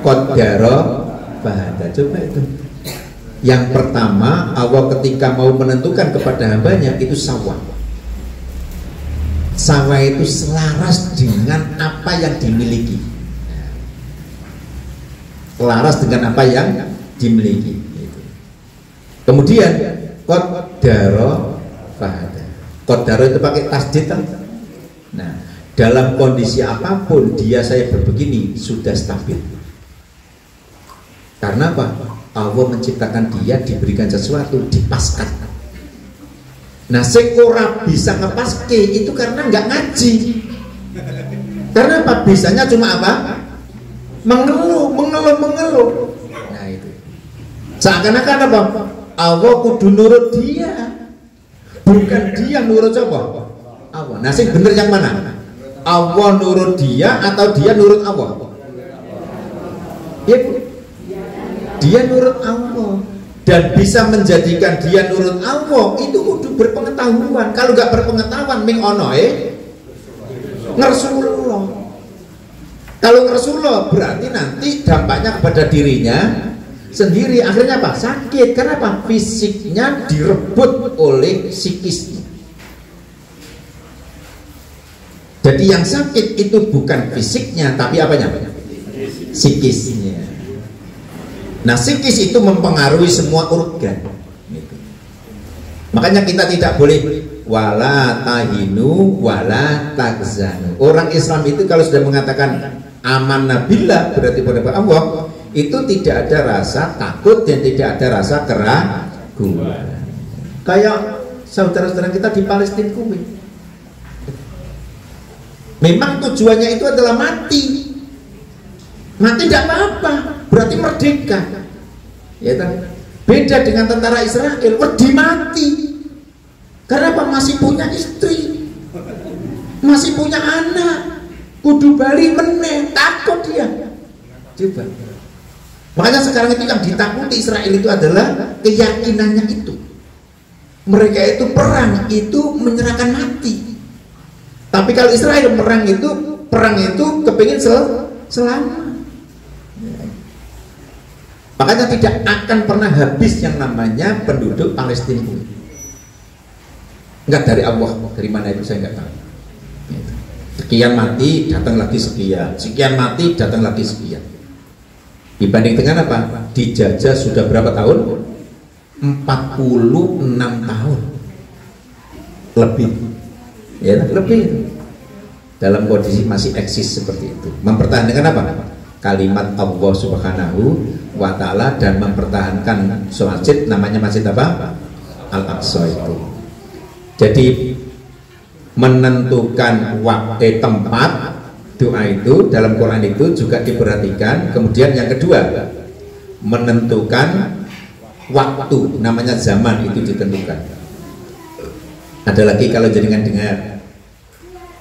qaddara fahada. Coba itu. Yang pertama, Allah ketika mau menentukan kepada hambanya itu sawwa. Sawwa itu selaras dengan apa yang dimiliki. Selaras dengan apa yang dimiliki. Kemudian qaddara fahada. Qaddara itu pakai tasdid kan? Nah, dalam kondisi apapun dia saya berbegini sudah stabil. Karena apa? Allah menciptakan dia, diberikan sesuatu, dipaskan. Nah, sing ora bisa ngepaske itu karena nggak ngaji. Karena apa? Bisanya cuma apa? Mengeluh. Nah itu. Seakan-akan apa? Allah kudu nurut dia, bukan dia nurut siapa? Allah. Nah, sing bener yang mana? Allah nurut dia atau dia nurut Allah? Ya, dia nurut Allah. Dan bisa menjadikan dia nurut Allah itu kudu berpengetahuan. Kalau nggak berpengetahuan ming ono ngersulullah. Kalau ngersulullah berarti nanti dampaknya kepada dirinya sendiri. Akhirnya apa? Sakit. Karena apa? Fisiknya direbut oleh psikisnya. Jadi yang sakit itu bukan fisiknya, tapi apanya? Psikisnya. Nah, psikis itu mempengaruhi semua organ. Makanya kita tidak boleh wala tahinu wala tahzanu. Orang Islam itu kalau sudah mengatakan amanna billah, berarti pada Allah, itu tidak ada rasa takut dan tidak ada rasa keraguan. Kayak saudara-saudara kita di Palestina kuwi. Memang tujuannya itu adalah mati. Mati tidak apa-apa, berarti merdeka. Ya kan? Beda dengan tentara Israel, wedi mati. Karena apa? Masih punya istri, masih punya anak, kudu bali meneh, takut dia. Coba. Makanya sekarang itu yang ditakuti Israel itu adalah keyakinannya itu. Mereka itu perang itu menyerahkan mati. Tapi kalau Israel perang itu kepingin selamat. Makanya tidak akan pernah habis yang namanya penduduk Palestina. Enggak dari Allah, dari mana itu saya enggak tahu. Sekian mati, datang lagi sekian. Sekian mati, datang lagi sekian. Dibanding dengan apa? Dijajah sudah berapa tahun? 46 tahun lebih, ya lebih, dalam kondisi masih eksis seperti itu, mempertahankan apa? Kalimat Allah Subhanahu wa Ta'ala, dan mempertahankan masjid, namanya masjid apa? Al-Aqsa itu. Jadi menentukan waktu tempat doa itu dalam Quran itu juga diperhatikan. Kemudian yang kedua, menentukan waktu, namanya zaman itu ditentukan. Ada lagi kalau jenengan dengar,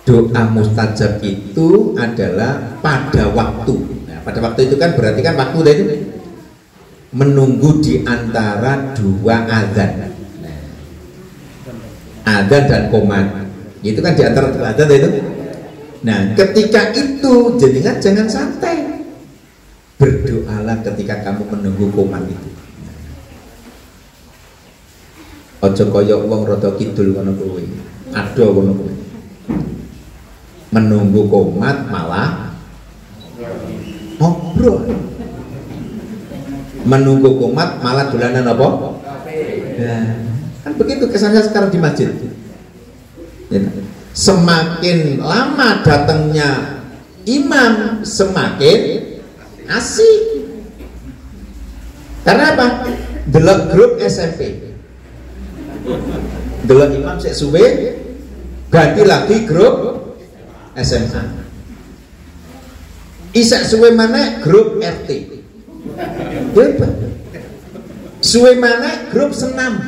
doa mustajab itu adalah pada waktu. Nah, pada waktu itu kan berarti kan waktu itu menunggu di antara dua azan. Nah, azan dan qomat itu kan di antara dua azan itu. Nah, ketika itu jenengan jangan santai, berdoalah ketika kamu menunggu qomat itu. Ojo koyok wong rada kidul ngono kuwi, ado ngono kuwi. Menunggu qomat malah ngobrol. Menunggu qomat malah dolanan apa? Nah, kan begitu kesannya sekarang di masjid. Ya, semakin lama datangnya imam, semakin asik. Karena apa? Delok grup SMP. Delok imam sik suwe, ganti lagi grup SMA. Isak suwe mana grup RT. Hebat. Suwe mana grup senam.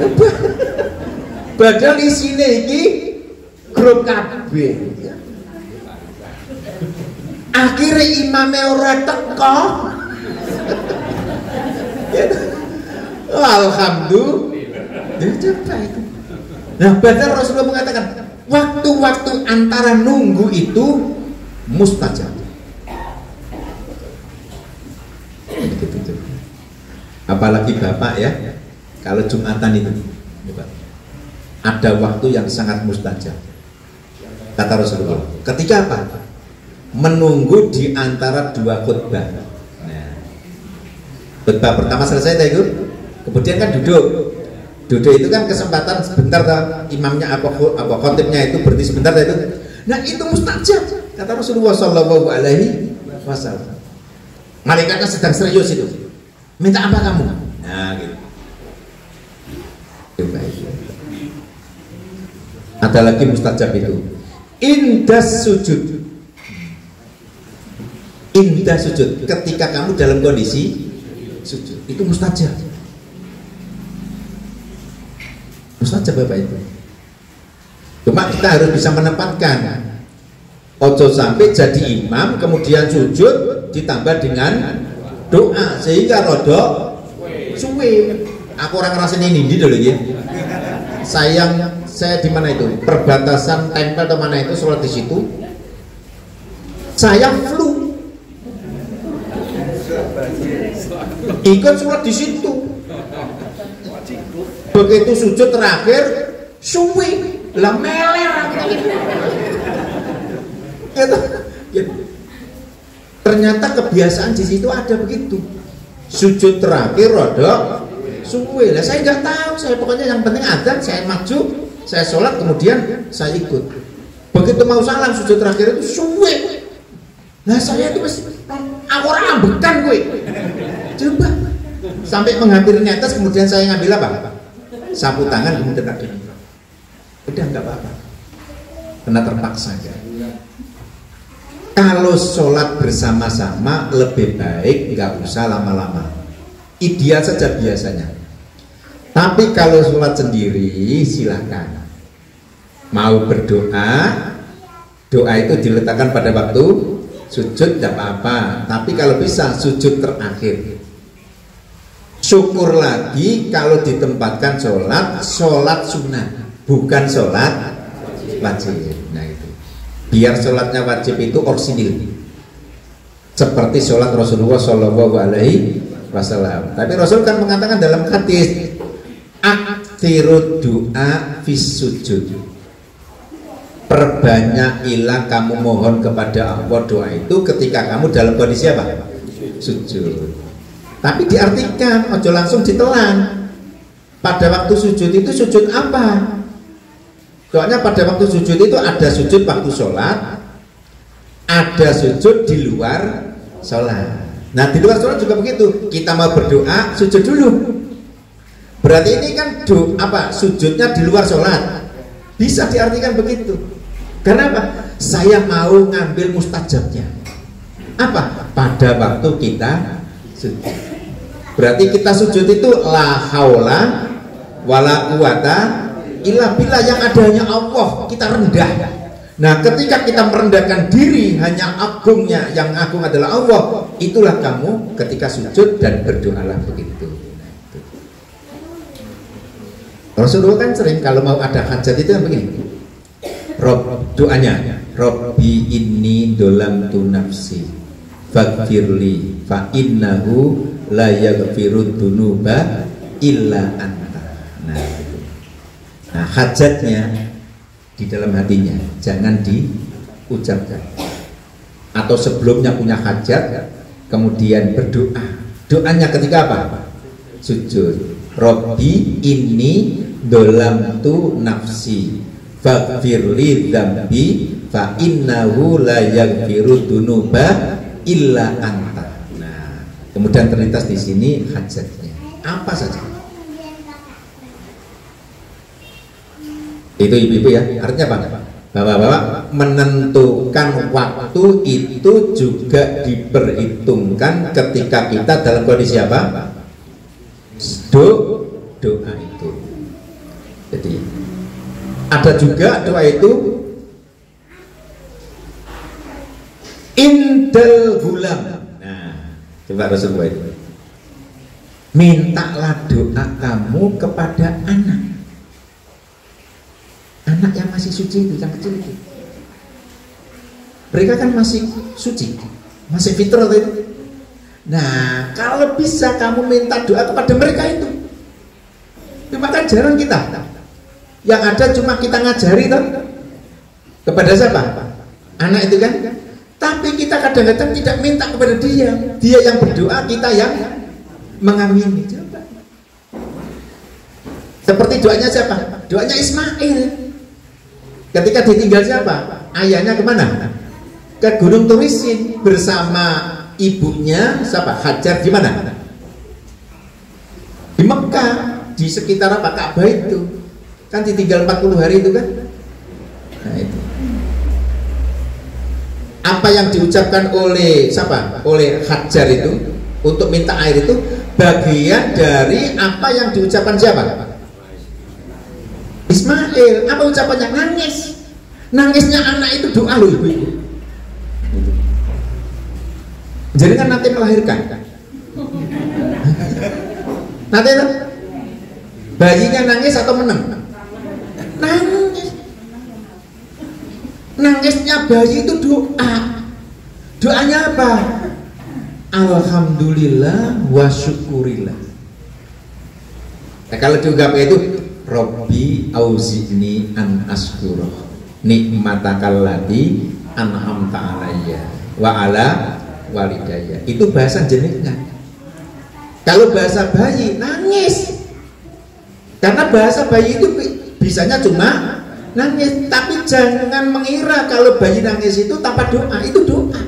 Hebat. Padahal isine iki grup kabeh. Akhirnya imamnya ora teko. Alhamdulillah. Coba itu. Nah, bahkan Rasulullah mengatakan waktu-waktu antara nunggu itu mustajab. Apalagi bapak ya, kalau Jumatan itu ada waktu yang sangat mustajab. Kata Rasulullah, ketika apa? Menunggu di antara dua khutbah. Nah, khutbah pertama selesai itu, kemudian kan duduk. Duduk itu kan kesempatan sebentar, imamnya apa khotibnya itu berhenti sebentar itu. Nah, itu mustajab kata Rasulullah Shallallahu Alaihi Wasallam. Malaikatnya sedang serius itu. Minta apa kamu? Nah, gitu. Ada lagi mustajab itu. Indas sujud. Indah sujud. Ketika kamu dalam kondisi sujud, itu mustajab. Mustajab Bapak itu. Cuma kita harus bisa menempatkan. Ojo sampai jadi imam kemudian sujud ditambah dengan doa sehingga rodok suwe. Aku orang ngerasain ini dulu ya. Saya di mana itu? Perbatasan tempel atau mana itu, sholat di situ. Saya flu. Ikut sholat di situ. Begitu sujud terakhir suwi lah meler gitu. Ternyata kebiasaan di situ ada begitu, sujud terakhir rodok suwi lah. Saya nggak tahu, saya pokoknya yang penting adzan, saya maju, saya sholat, kemudian saya ikut. Begitu mau salam sujud terakhir itu suwi. Nah saya itu masih aku rambutan gue. Coba sampai menghampiri atas, kemudian saya ngambil apa? Sapu tangan, kemudian tak gini. Udah nggak apa-apa, karena terpaksa ya. Kalau sholat bersama-sama lebih baik nggak usah lama-lama, ideal saja biasanya. Tapi kalau sholat sendiri silakan. Mau berdoa, doa itu diletakkan pada waktu sujud tidak apa-apa. Tapi kalau bisa sujud terakhir. Syukur lagi kalau ditempatkan sholat sunnah, bukan sholat wajib. Nah itu, biar sholatnya wajib itu orsinil, seperti sholat Rasulullah Shallallahu Alaihi Wasallam. Tapi Rasul kan mengatakan dalam hadis, aktirud doa fis sujud, perbanyailah kamu mohon kepada Allah doa itu ketika kamu dalam kondisi apa? Sujud. Tapi diartikan, ojo langsung ditelan. Pada waktu sujud itu sujud apa? Soalnya pada waktu sujud itu ada sujud waktu sholat, ada sujud di luar sholat. Nah di luar sholat juga begitu. Kita mau berdoa, sujud dulu. Berarti ini kan sujudnya di luar sholat. Bisa diartikan begitu. Karena apa? Saya mau ngambil mustajabnya. Apa? Pada waktu kita sujud. Berarti kita sujud itu la haula wala quwata illa billah, yang adanya Allah, kita rendah. Nah ketika kita merendahkan diri, hanya agungnya, yang agung adalah Allah, itulah kamu ketika sujud dan berdoalah begitu. Rasulullah kan sering kalau mau ada hajat itu kan begini, doanya Robbi inni dolamtu nafsi faghfirli fa innahu la yaghfirud dunuba illa anta. Nah hajatnya di dalam hatinya, jangan diucapkan. Atau sebelumnya punya hajat, kemudian berdoa. Doanya ketika apa? Sujud. Robbi inni dolamtu nafsi faghfirli dzambi fa innahu la yaghfirud dunuba illa anta. Nah, kemudian terlintas di sini hajatnya. Apa saja? Itu ibu-ibu ya, artinya apa? Bapak-bapak, menentukan waktu itu juga diperhitungkan ketika kita dalam kondisi apa? Doa itu. Jadi ada juga doa itu indal gulam. Nah, coba Rasulullah itu, mintalah doa kamu kepada anak yang masih suci itu, yang kecil itu. Mereka kan masih suci, masih fitrah itu. Nah, kalau bisa kamu minta doa kepada mereka itu. Cuma kan jarang kita. Yang ada cuma kita ngajari toh. Kepada siapa? Anak itu kan. Tapi kita kadang-kadang tidak minta kepada dia. Dia yang berdoa, kita yang mengamini. Coba. Seperti doanya siapa? Doanya Ismail. Ketika ditinggal siapa? Ayahnya kemana? Ke Gunung Turisin bersama ibunya siapa? Hajar di mana? Di Mekah, di sekitar apa? Ka'bah itu. Kan ditinggal 40 hari itu kan? Nah itu. Apa yang diucapkan oleh siapa? Oleh Hajar itu untuk minta air itu bagian dari apa yang diucapkan siapa? Ismail. Apa ucapannya? Nangis. Nangisnya anak itu doa loh ibu-ibu. Jadi kan nanti melahirkan. Nanti itu bayinya nangis atau menang? Nangis. Nangisnya bayi itu doa. Doanya apa? Alhamdulillah wa syukurillah. Nah, kalau juga itu Robbi auzi'ni an askura nikmatakallati an'amta alayya wa ala walidayya. Itu bahasa jenengan. Kalau bahasa bayi nangis. Karena bahasa bayi itu bisanya cuma nangis. Tapi jangan mengira kalau bayi nangis itu tanpa doa. Itu doa.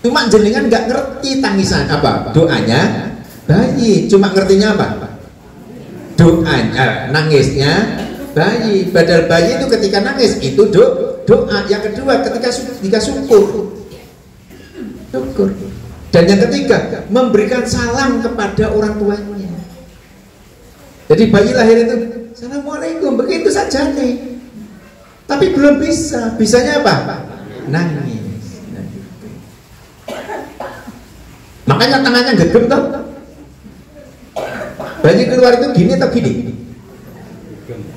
Cuma jenengan nggak ngerti tangisan apa doanya bayi. Cuma ngertinya apa? Doanya, nangisnya bayi. Padahal bayi itu ketika nangis itu doa. Yang kedua ketika syukur. Dan yang ketiga memberikan salam kepada orang tuanya. Jadi bayi lahir itu Assalamualaikum, begitu saja nih. Tapi belum bisa. Bisanya apa? Nangis. Makanya tangannya gegem toh. Bayi keluar itu gini atau gini?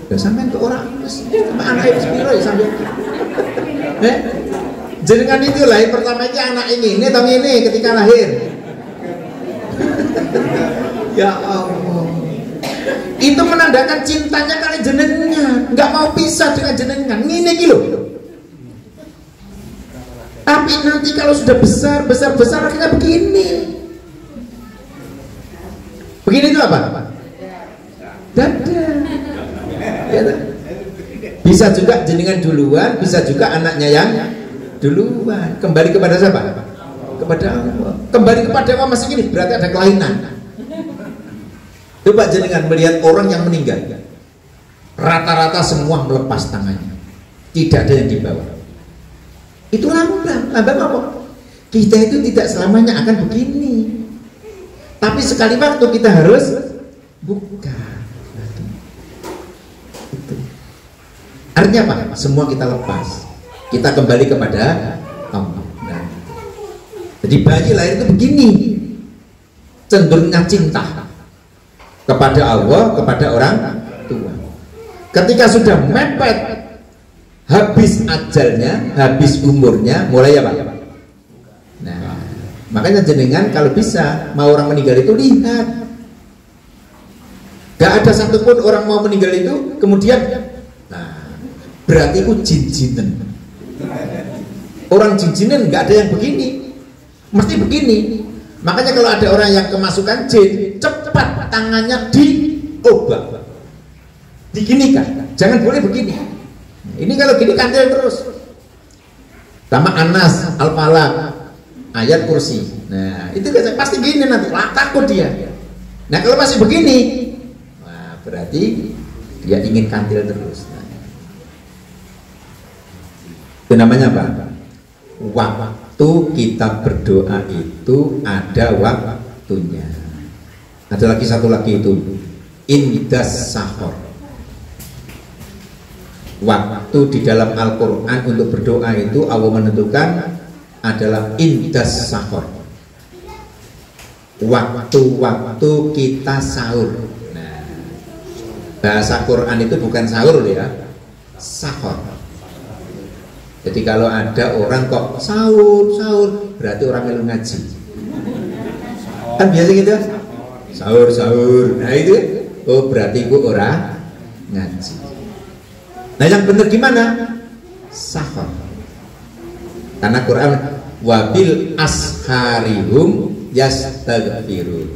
Ya sampai ke orang sama anak itu sepiro ya sampai. Jenengan itu lahir pertama itu anak ini atau ini ketika lahir. Ya Allah. Itu menandakan cintanya kali jenengan, nggak mau pisah dengan jenengan. Ngene iki lho. Tapi nanti kalau sudah besar akhirnya begini. Begini itu apa? Dada. Ya, bisa juga jenengan duluan, bisa juga anaknya yang duluan. Kembali kepada siapa? Kepada Allah. Kembali kepada Allah masih gini, berarti ada kelainan. Coba jenengan melihat orang yang meninggal, rata-rata semua melepas tangannya, tidak ada yang dibawa. Itu lambang apa? Kita itu tidak selamanya akan begini, tapi sekali waktu kita harus buka. Itu artinya apa? Semua kita lepas, kita kembali kepada Allah. Nah, jadi bayi lahir itu begini, cenderungnya cinta kepada Allah, kepada orang tua. Ketika sudah mepet, habis ajalnya, habis umurnya, mulai apa? Nah, makanya jenengan kalau bisa mau orang meninggal itu lihat. Gak ada satupun orang mau meninggal itu kemudian, nah berarti itu jin-jinan. Orang jin-jinan gak ada yang begini, mesti begini. Makanya kalau ada orang yang kemasukan jin, cepat tangannya diobak, diginikan, jangan boleh begini. Ini kalau gini kandil terus. Sama Anas Al-Falaq, ayat kursi. Nah itu pasti gini nanti, takut dia. Nah kalau masih begini, wah berarti dia ingin kandil terus. Nah, itu namanya apa? Waktu kita berdoa itu ada waktunya. Ada lagi satu lagi itu indas sahur. Waktu di dalam Al-Quran untuk berdoa itu Allah menentukan adalah indas sahur, waktu-waktu kita sahur. Nah, bahasa Quran itu bukan sahur ya, sahur. Jadi kalau ada orang kok sahur, berarti orang melu ngaji. Kan biasa gitu, sahur. Nah itu, oh berarti itu orang ngaji. Nah yang benar gimana? Sahur. Karena Quran wabil asharihum yastaghfirun.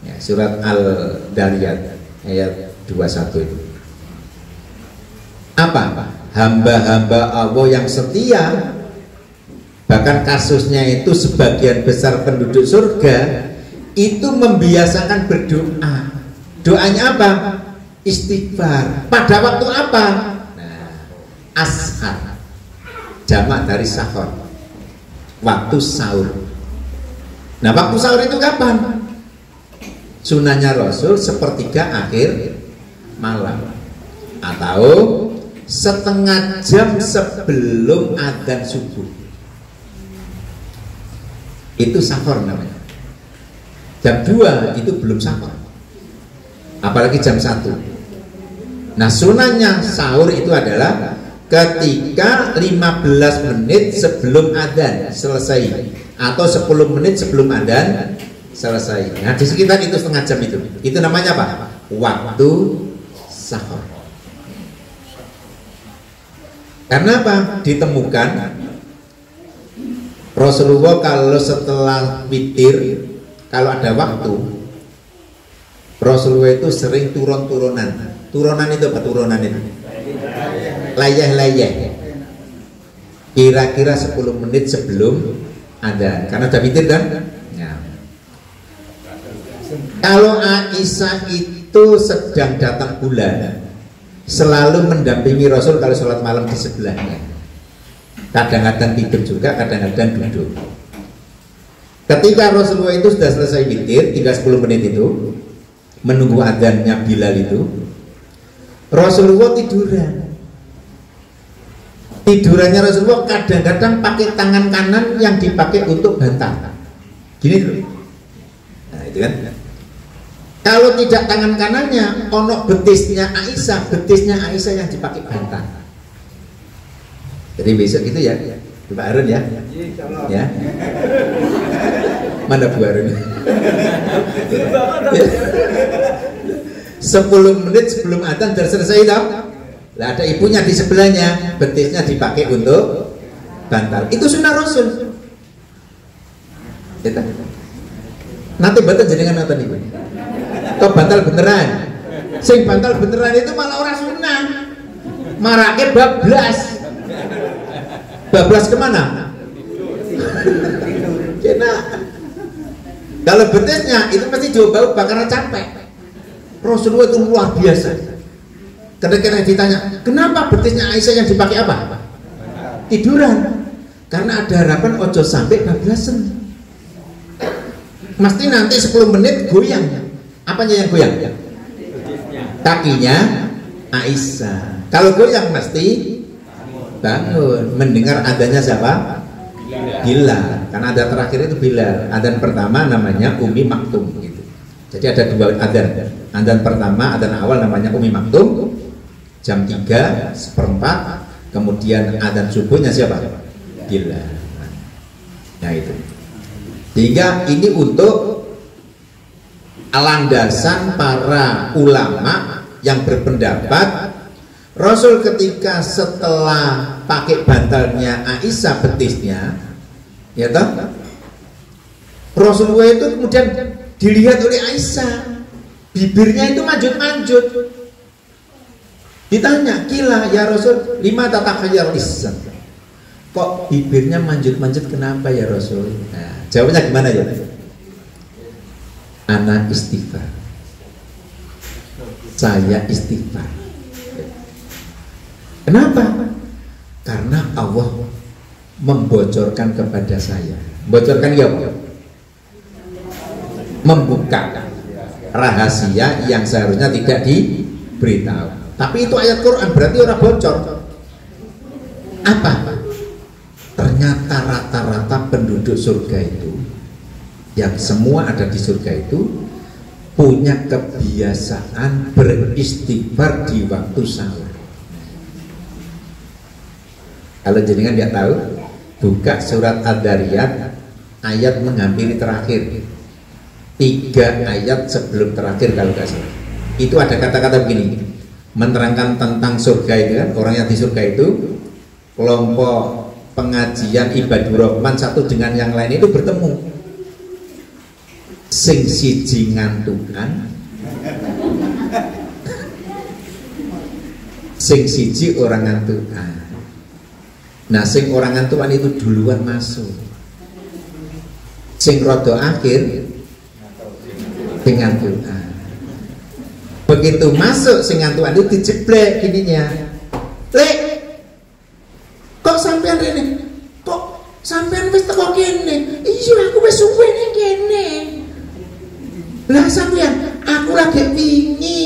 Ya, surat Al-Dariyat ayat 21 itu. Apa? Hamba-hamba Allah yang setia, bahkan kasusnya itu sebagian besar penduduk surga itu membiasakan berdoa. Doanya apa? Istighfar. Pada waktu apa? Nah, ashar, jamak dari sahur, waktu sahur. Nah waktu sahur itu kapan? Sunahnya Rasul sepertiga akhir malam atau setengah jam sebelum adzan subuh. Itu sahur namanya. Jam 2 itu belum sahur, apalagi jam 1. Nah sunahnya sahur itu adalah ketika 15 menit sebelum adzan selesai atau 10 menit sebelum adzan selesai. Nah di sekitar itu setengah jam itu namanya apa? Waktu sahur. Karena apa? Ditemukan Rasulullah kalau setelah witir, kalau ada waktu, Rasulullah itu sering turunan. Turunan itu apa? Turunan itu layah. Kira-kira 10 menit sebelum adzan. Karena udah witir kan? Ya. Kalau Aisyah itu sedang datang bulan, selalu mendampingi Rasul kalau sholat malam di sebelahnya. Kadang-kadang tidur juga, kadang-kadang duduk. Ketika Rasulullah itu sudah selesai witir, tinggal 10 menit itu, menunggu adzannya Bilal itu, Rasulullah tiduran. Tidurannya Rasulullah kadang-kadang pakai tangan kanan yang dipakai untuk bantal. Gini dulu. Nah itu kan. Kalau tidak tangan kanannya, onok betisnya Aisyah yang dipakai bantal. Jadi besok itu ya, Pak Harun ya. Ya. Mana Bu Harun? 10 menit sebelum adzan sudah selesai tau? Lah ada ibunya di sebelahnya, betisnya dipakai untuk bantal. Itu sunnah Rasul. Kita. Nanti batas jenengan nonton ibu. Kok bantal beneran? Sing bantal beneran itu malah orang sunnah. Marake bablas. Bablas kemana? Kena. Kalau betisnya itu pasti jauh bau karena capek. Rasulullah itu luar biasa. Ketika ditanya, kenapa betisnya Aisyah yang dipakai apa? Tiduran. Karena ada harapan ojo sampai bablasan. Mesti nanti 10 menit goyang. Apanya yang goyang? Kakinya Aisyah. Kalau goyang mesti bangun. Mendengar adanya siapa? Bilal. Karena ada terakhir itu Bilal. Adzan pertama namanya Ummi Maktum gitu. Jadi ada dua adzan. Adzan pertama, adzan awal namanya Ummi Maktum jam 3:04. Kemudian adzan subuhnya siapa? Bilal. Nah itu. Sehingga ini untuk landasan para ulama yang berpendapat Rasul ketika setelah pakai bantalnya Aisyah betisnya, ya toh, Rasulullah itu kemudian dilihat oleh Aisyah, bibirnya itu manjut-manjut. Ditanya, kila ya Rasul, lima tatakhayyar isan. Kok bibirnya manjut-manjut kenapa ya Rasul? Nah, jawabnya gimana ya? Ana istighfar. Saya istighfar. Kenapa? Karena Allah membocorkan kepada saya. Bocorkan ya apa? Membuka rahasia yang seharusnya tidak diberitahu. Tapi itu ayat Quran, berarti orang bocor. Apa? Ternyata rata-rata penduduk surga itu, yang semua ada di surga itu, punya kebiasaan beristighfar di waktu sahur. Kalau jenengan nggak tahu, buka surat Ad-Dariyat ayat menghampiri terakhir, 3 ayat sebelum terakhir kalau nggak salah. Itu ada kata-kata begini, menerangkan tentang surga itu kan, orang yang di surga itu kelompok pengajian ibadur rahman satu dengan yang lain itu bertemu. Sing siji ngantukan, sing siji orang ngantukan. Nah, sing orang ngantukan itu duluan masuk. Sing rodo akhir ngantukan. Begitu masuk sing ngantukan itu dijeblek gininya. Lek, kok sampean rene? Kok sampean wis teko kene? Iya, aku wis suwe ning kene. Lah sampean, aku lagi wingi.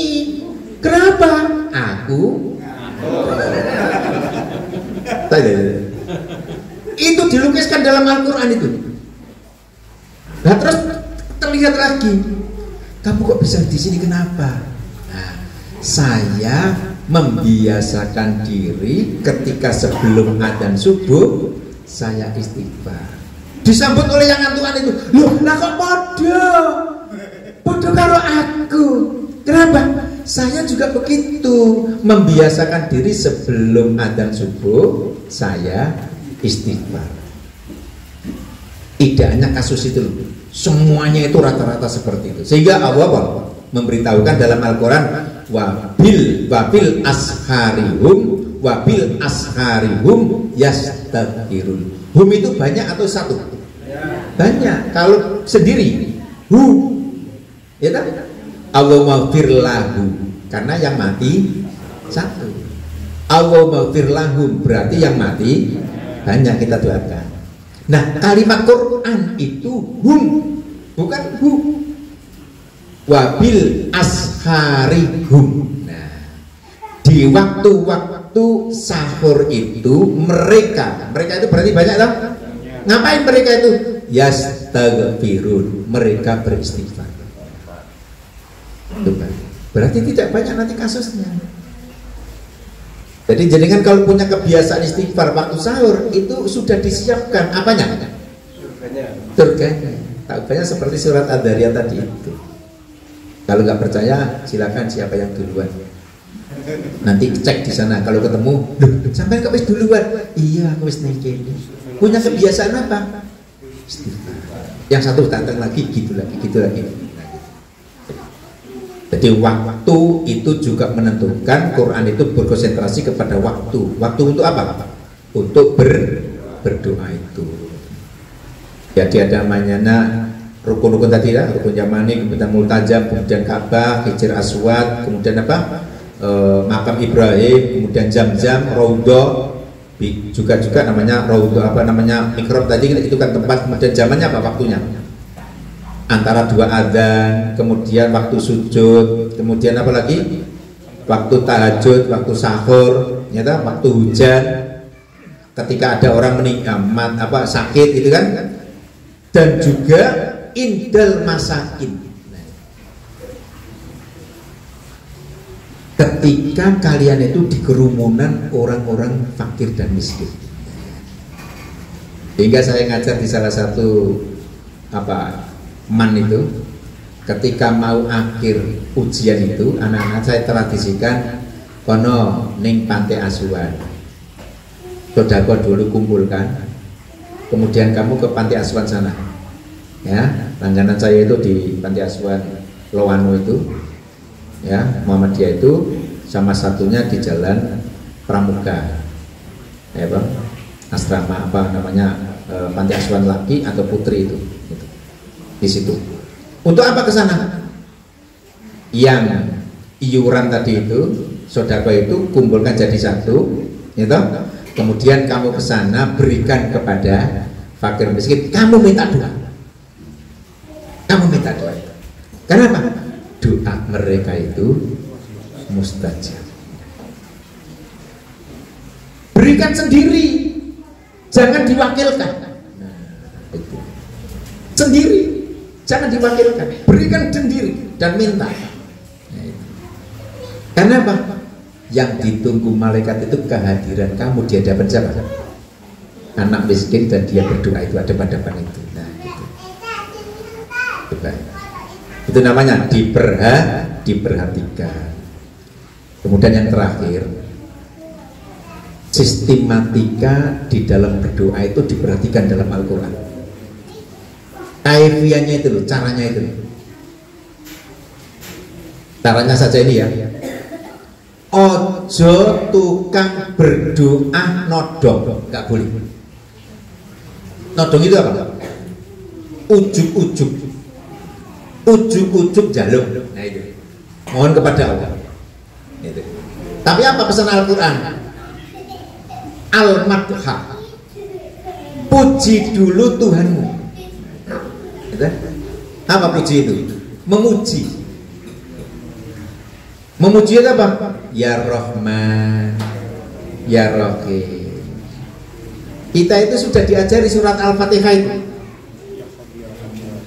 Kenapa? Aku itu dilukiskan dalam Al-Quran itu. Nah terus terlihat lagi, kamu kok bisa di sini kenapa? Nah, saya membiasakan diri ketika sebelum adzan subuh saya istighfar. Disambut oleh yang ngantukan itu, loh, lah kok podo karo aku. Kenapa? Saya juga begitu, membiasakan diri sebelum adzan subuh saya istighfar. Tidak hanya kasus itu, semuanya itu rata-rata seperti itu. Sehingga Allah memberitahukan dalam Al-Quran, wabil asharihum yastaghfirun. Hum itu banyak atau satu? Banyak. Kalau sendiri, ya kan? Allahumma lahu, karena yang mati satu. Allahumma lahum, berarti yang mati banyak, kita doakan. Nah, kalimat Quran itu hum, bukan hu. Wabil asharihum. Nah, di waktu-waktu sahur itu mereka itu berarti banyak lah. Ngapain mereka itu? Yastaghfirun, mereka beristighfar. Berarti tidak banyak nanti kasusnya. Jadi jenengan kalau punya kebiasaan istighfar waktu sahur itu sudah disiapkan apanya? Surganya. Surganya seperti surat Ad-Dariyat tadi itu. Kalau nggak percaya silakan siapa yang duluan. Nanti cek di sana. Kalau ketemu, loh, sampai kok wis duluan? Iya, aku wis ning kene. Punya kebiasaan apa? Istighfar. Yang satu datang lagi gitu lagi. Jadi waktu itu juga menentukan. Quran itu berkonsentrasi kepada waktu. Waktu untuk apa? Untuk berdoa itu. Jadi ada namanya rukun-rukun tadi ya, rukun yamani, kemudian multajam, kemudian Ka'bah, Hijr Aswad, kemudian apa? Makam Ibrahim, kemudian Jam-Jam, Raudhah, juga namanya Raudhah, apa namanya, mikrab tadi itu kan tempat, kemudian zamannya apa waktunya? Antara dua adzan, kemudian waktu sujud, kemudian apa lagi? Waktu tahajud, waktu sahur, nyata waktu hujan, ketika ada orang meninggal, sakit gitu kan, dan juga indal masakin. Ketika kalian itu di kerumunan orang-orang fakir dan miskin. Hingga saya ngajar di salah satu man itu, ketika mau akhir ujian itu, anak-anak saya tradisikan kono ning pantai asuhan. Sodako dulu kumpulkan, kemudian kamu ke pantai asuhan sana. Ya, langganan saya itu di pantai asuhan Lowano itu. Ya, Muhammadiyah itu, sama satunya di Jalan Pramuka. Ya, Bang. Asrama apa namanya? Pantai asuhan laki atau putri itu. Di situ. Untuk apa ke sana? Yang iuran tadi itu, sodako itu kumpulkan jadi satu, gitu. Kemudian kamu ke sana berikan kepada fakir miskin. Kamu minta doa. Kamu minta doa. Kenapa? Doa mereka itu mustajab. Berikan sendiri, jangan diwakilkan. Nah, itu. Sendiri. Jangan diwakilkan, berikan sendiri dan minta. Karena apa? Yang ditunggu malaikat itu kehadiran kamu di hadapan siapa? Anak miskin dan dia berdoa itu ada pada hadapan itu. Nah, itu namanya diperhatikan. Kemudian yang terakhir, sistematika di dalam berdoa itu diperhatikan dalam Al-Quran. Kaifiannya itu loh, caranya itu loh. Caranya saja ini ya. Ojo tukang berdoa nodong, nggak boleh. Nodong itu apa? Ujuk-ujuk, ujuk-ujuk jaluk. Nah itu. Mohon kepada Allah. Itu. Tapi apa pesan Al-Quran? Al-Madha. Puji dulu Tuhanmu. Apa puji itu? Memuji. Memuji itu apa? Ya Rahman, Ya Rahim. Kita itu sudah diajari surat Al-Fatihah itu.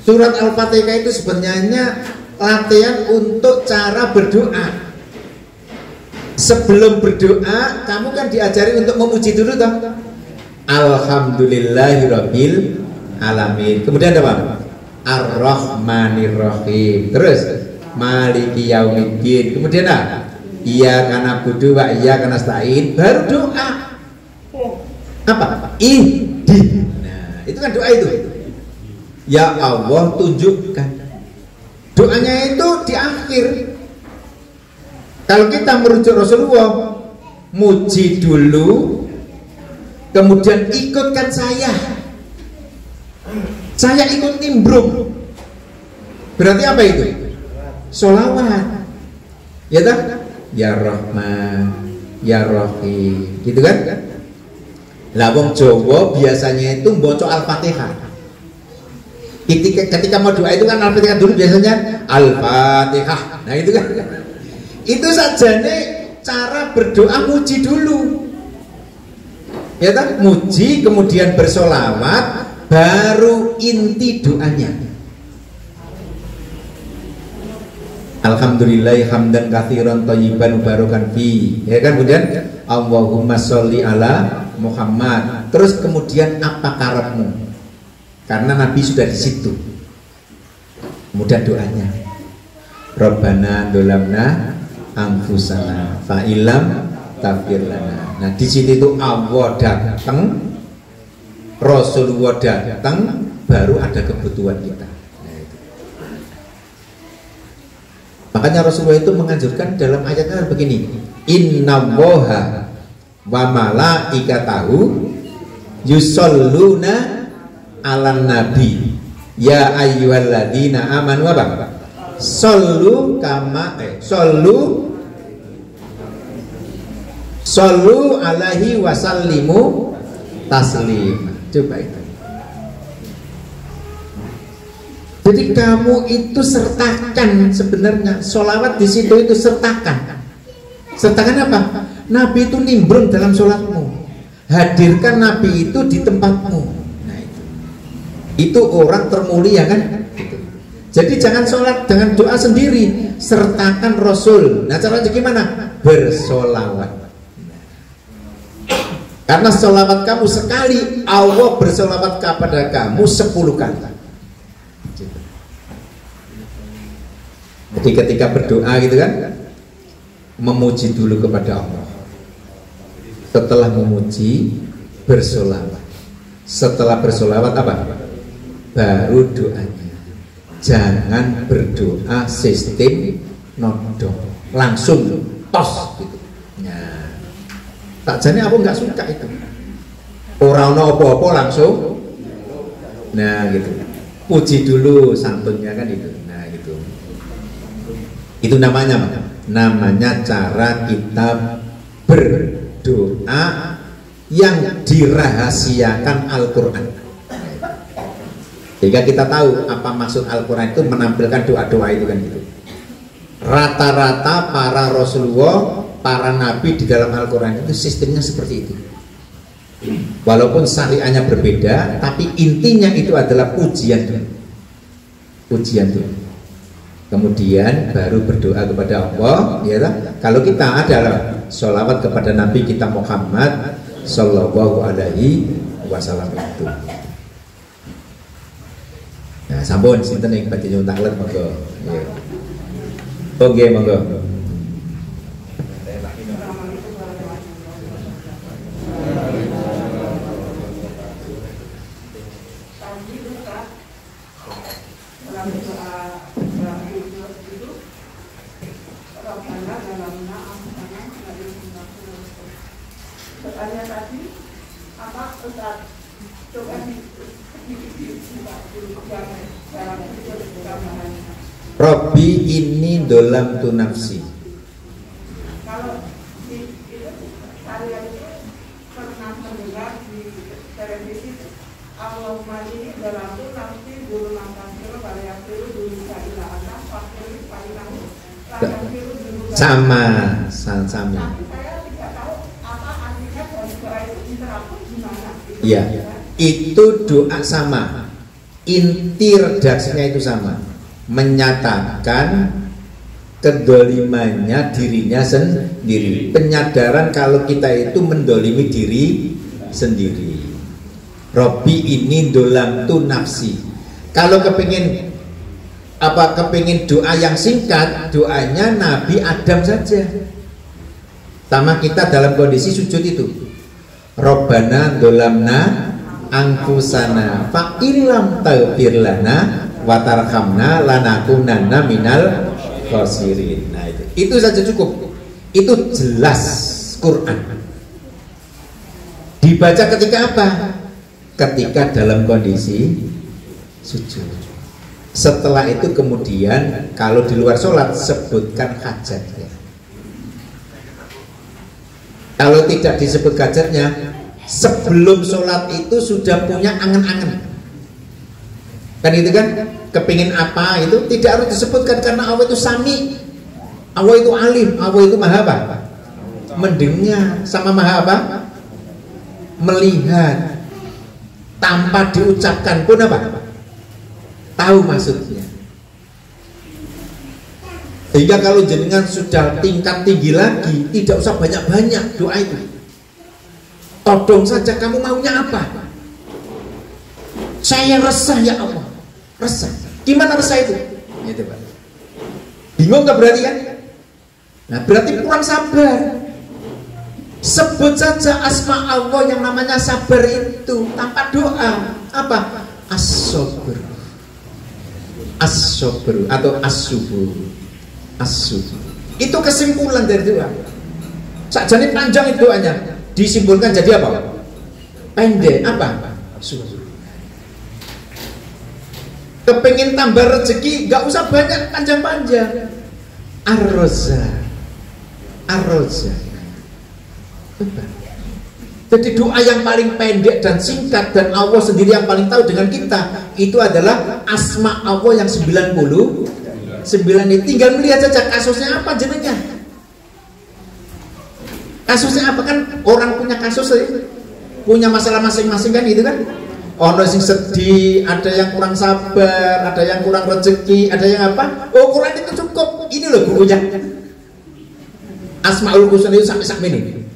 Surat Al-Fatihah itu sebenarnya latihan untuk cara berdoa. Sebelum berdoa, kamu kan diajari untuk memuji dulu toh. Alhamdulillahirabbil alamin. Kemudian apa? Ar-Rahmanir-Rahim. Terus Maliki Yaumiddin. Kemudian Iyyaka na'budu wa iyyaka nasta'in. Baru doa. Apa? Nah, itu kan doa itu. Ya Allah tunjukkan. Doanya itu di akhir. Kalau kita merujuk Rasulullah, muji dulu, kemudian ikutkan saya ikut nimbrung. Berarti apa itu? Sholawat. Ya tak? Ya Rahman, Ya Rahim. Gitu kan? Lah wong Jawa biasanya itu mbocok Al-Fatihah. Ketika mau doa itu kan Al-Fatihah dulu biasanya Al-Fatihah. Nah itu kan. Itu saja nih cara berdoa, muji dulu. Ya tak? Muji kemudian bersolawat, baru inti doanya. Alhamdulillah hamdan katsiran thayyiban mubarakan fi. Ya kan, kemudian Allahumma sholli ala Muhammad. Terus kemudian apa karepmu? Karena Nabi sudah di situ. Kemudian doanya. Rabbana dolamna anfusana fa ilam taghfir lana. Nah, di situ itu Allah datang, Rasulullah datang, baru ada kebutuhan kita. Nah, itu. Makanya Makanya Rasulullah itu menganjurkan dalam ayatnya begini, innallaha wa malaikatahu yusholluna 'alan nabi ya ayyuhalladzina amanu apa? Shollu kama Shollu alaihi wasallimu taslim. Coba itu. Jadi kamu itu sertakan sebenarnya sholawat di situ itu sertakan. Sertakan apa? Nabi itu nimbrung dalam sholatmu. Hadirkan Nabi itu di tempatmu. Nah itu orang termulia kan? Gitu. Jadi jangan sholat dengan doa sendiri, sertakan Rasul. Nah caranya gimana? Bersolawat. Karena sholawat kamu sekali, Allah bersolawat kepada kamu 10 kali. Jadi ketika berdoa gitu kan, memuji dulu kepada Allah. Setelah memuji, bersolawat. Setelah bersolawat apa? Baru doanya. Jangan berdoa sistem nodong, langsung tos gitu. Nah, tak jane aku nggak suka itu. Orang apa-apa langsung. Nah gitu. Puji dulu santunnya kan itu. Nah gitu. Itu namanya cara kita berdoa yang dirahasiakan Al-Quran. Sehingga kita tahu apa maksud Al-Quran itu menampilkan doa-doa itu kan gitu. Rata-rata para Rasulullah, para Nabi di dalam Al-Quran itu sistemnya seperti itu. Walaupun syariahnya berbeda, tapi intinya itu adalah pujian dulu. Pujian dulu. Kemudian baru berdoa kepada Allah, ya kan? Kalau kita adalah sholawat kepada Nabi kita Muhammad Sallallahu Alaihi Wasallam itu. Nah, sampun sinten yang badhe nyuwun taklet monggo. Nggih. Oke, monggo. Robbi ini dolam tu nafsi.
Kalau itu saya itu pernah mendengar di televisi Allahumma ini dolam tu nafsi dulu makan dulu pada dulu dulu saya anak fakir paling
sama.
Tapi saya tidak tahu apa artinya doa itu interapun gimana.
Iya, itu doa sama. Inti redaksinya itu sama. Menyatakan kedolimannya dirinya sendiri, penyadaran kalau kita itu mendolimi diri sendiri. Robbi ini dolam tu nafsi. Kalau kepingin doa yang singkat, doanya Nabi Adam saja. Sama kita dalam kondisi sujud itu, Robbana dolamna angkusana fa illam taghfir lana wa tarhamna lanakunanna minal khosirin. Nah itu saja cukup. Itu jelas Quran. Dibaca ketika apa? Ketika dalam kondisi sujud. Setelah itu kemudian kalau di luar sholat sebutkan hajatnya. Kalau tidak disebut hajatnya, sebelum sholat itu sudah punya angan-angan. Kan itu kan, kepingin apa itu tidak harus disebutkan karena Allah itu sami, Allah itu alim, Allah itu maha apa? Mendengar, sama maha apa? Melihat. Tanpa diucapkan pun apa? Tahu maksudnya. Sehingga kalau jenengan sudah tingkat tinggi lagi, tidak usah banyak-banyak doa itu. Todong saja kamu maunya apa? Saya resah ya Allah. Resah. Gimana resah itu? Gitu Pak. Bingung nggak berarti kan? Nah berarti kurang sabar. Sebut saja asma Allah yang namanya sabar itu tanpa doa. Apa? As-sabr. As-sabr atau as-subur. as-sujud. Itu kesimpulan dari doa. Sakjane panjang itu doanya, disimpulkan jadi apa? Pendek. Apa? Sujud. Kepengen tambah rezeki, gak usah banyak panjang-panjang. Ar-Razzaq. Ar-Razzaq. Jadi doa yang paling pendek dan singkat, dan Allah sendiri yang paling tahu dengan kita, itu adalah asma Allah yang 99 ini. Tinggal melihat saja kasusnya apa jenengnya. Kasusnya apa, kan orang punya kasus, punya masalah masing-masing kan gitu kan. Ono sing sedih, ada yang kurang sabar, ada yang kurang rezeki, ada yang apa. Oh, Quran itu cukup. Ini loh bukunya. Asmaul Husna itu sampai sak ini.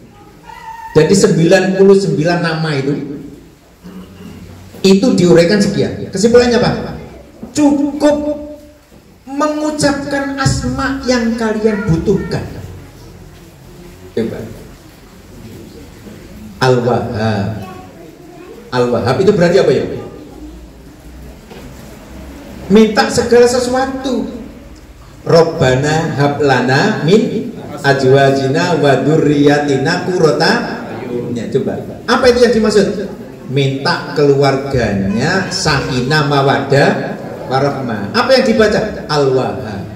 Jadi 99 nama itu diuraikan sekian. Kesimpulannya apa? Cukup mengucapkan asma yang kalian butuhkan. Coba. Al-Wahhab. Al-Wahhab itu berarti apa ya? Minta segala sesuatu. Rabbana hablana min azwajina wa dzurriyyatina qurrata a'yun. Ya, coba. Apa itu yang dimaksud? Minta keluarganya sakinah mawaddah warahmah. Apa yang dibaca? Al-Wahhab.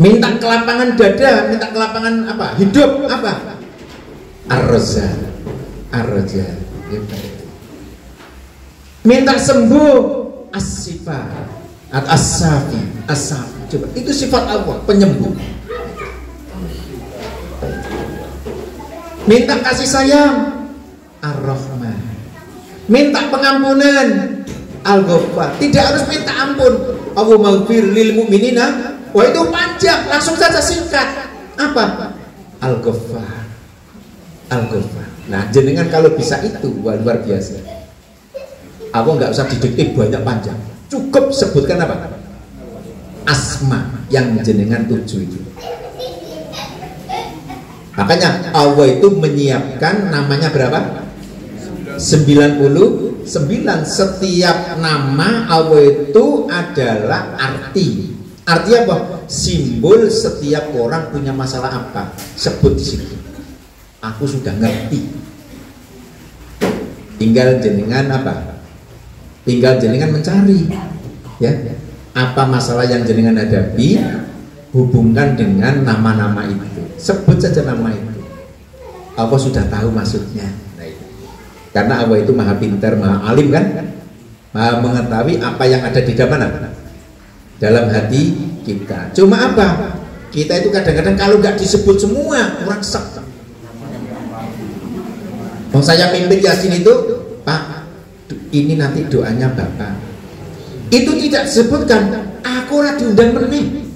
Minta kelapangan dada, minta kelapangan apa? Hidup apa? Ar-Razzaq. Ar-Razzaq. Minta sembuh, as-sifat, as-safi, as-safi. Coba, itu sifat Allah, penyembuh. Minta kasih sayang, Ar-Rahman. Minta pengampunan, Al-Ghaffar. Tidak harus minta ampun. Allahumma ighfir lil mu'minina. Wah, itu panjang, langsung saja singkat. Apa? Al-Ghaffar. Al-Ghaffar. Nah, jenengan kalau bisa itu, wah, luar biasa. Aku nggak usah didikte banyak panjang. Cukup sebutkan apa? Asma yang jenengan tuju itu. Makanya Allah itu menyiapkan namanya berapa? 99. Setiap nama Allah itu adalah arti. Arti apa? Simbol setiap orang punya masalah apa? Sebut di situ. Aku sudah ngerti. Tinggal jenengan apa? Tinggal jenengan mencari, ya. Apa masalah yang jenengan hadapi? Hubungkan dengan nama-nama itu. Sebut saja nama itu. Allah sudah tahu maksudnya. Nah, itu. Karena Allah itu maha pintar, maha alim kan? Maha mengetahui apa yang ada di dalam mana? Dalam hati kita. Cuma apa? Kita itu kadang-kadang kalau nggak disebut semua, kurang sek. Mau saya mimpin Yasin itu, Pak, ini nanti doanya Bapak. Itu tidak disebutkan. Aku ora diundang meneh.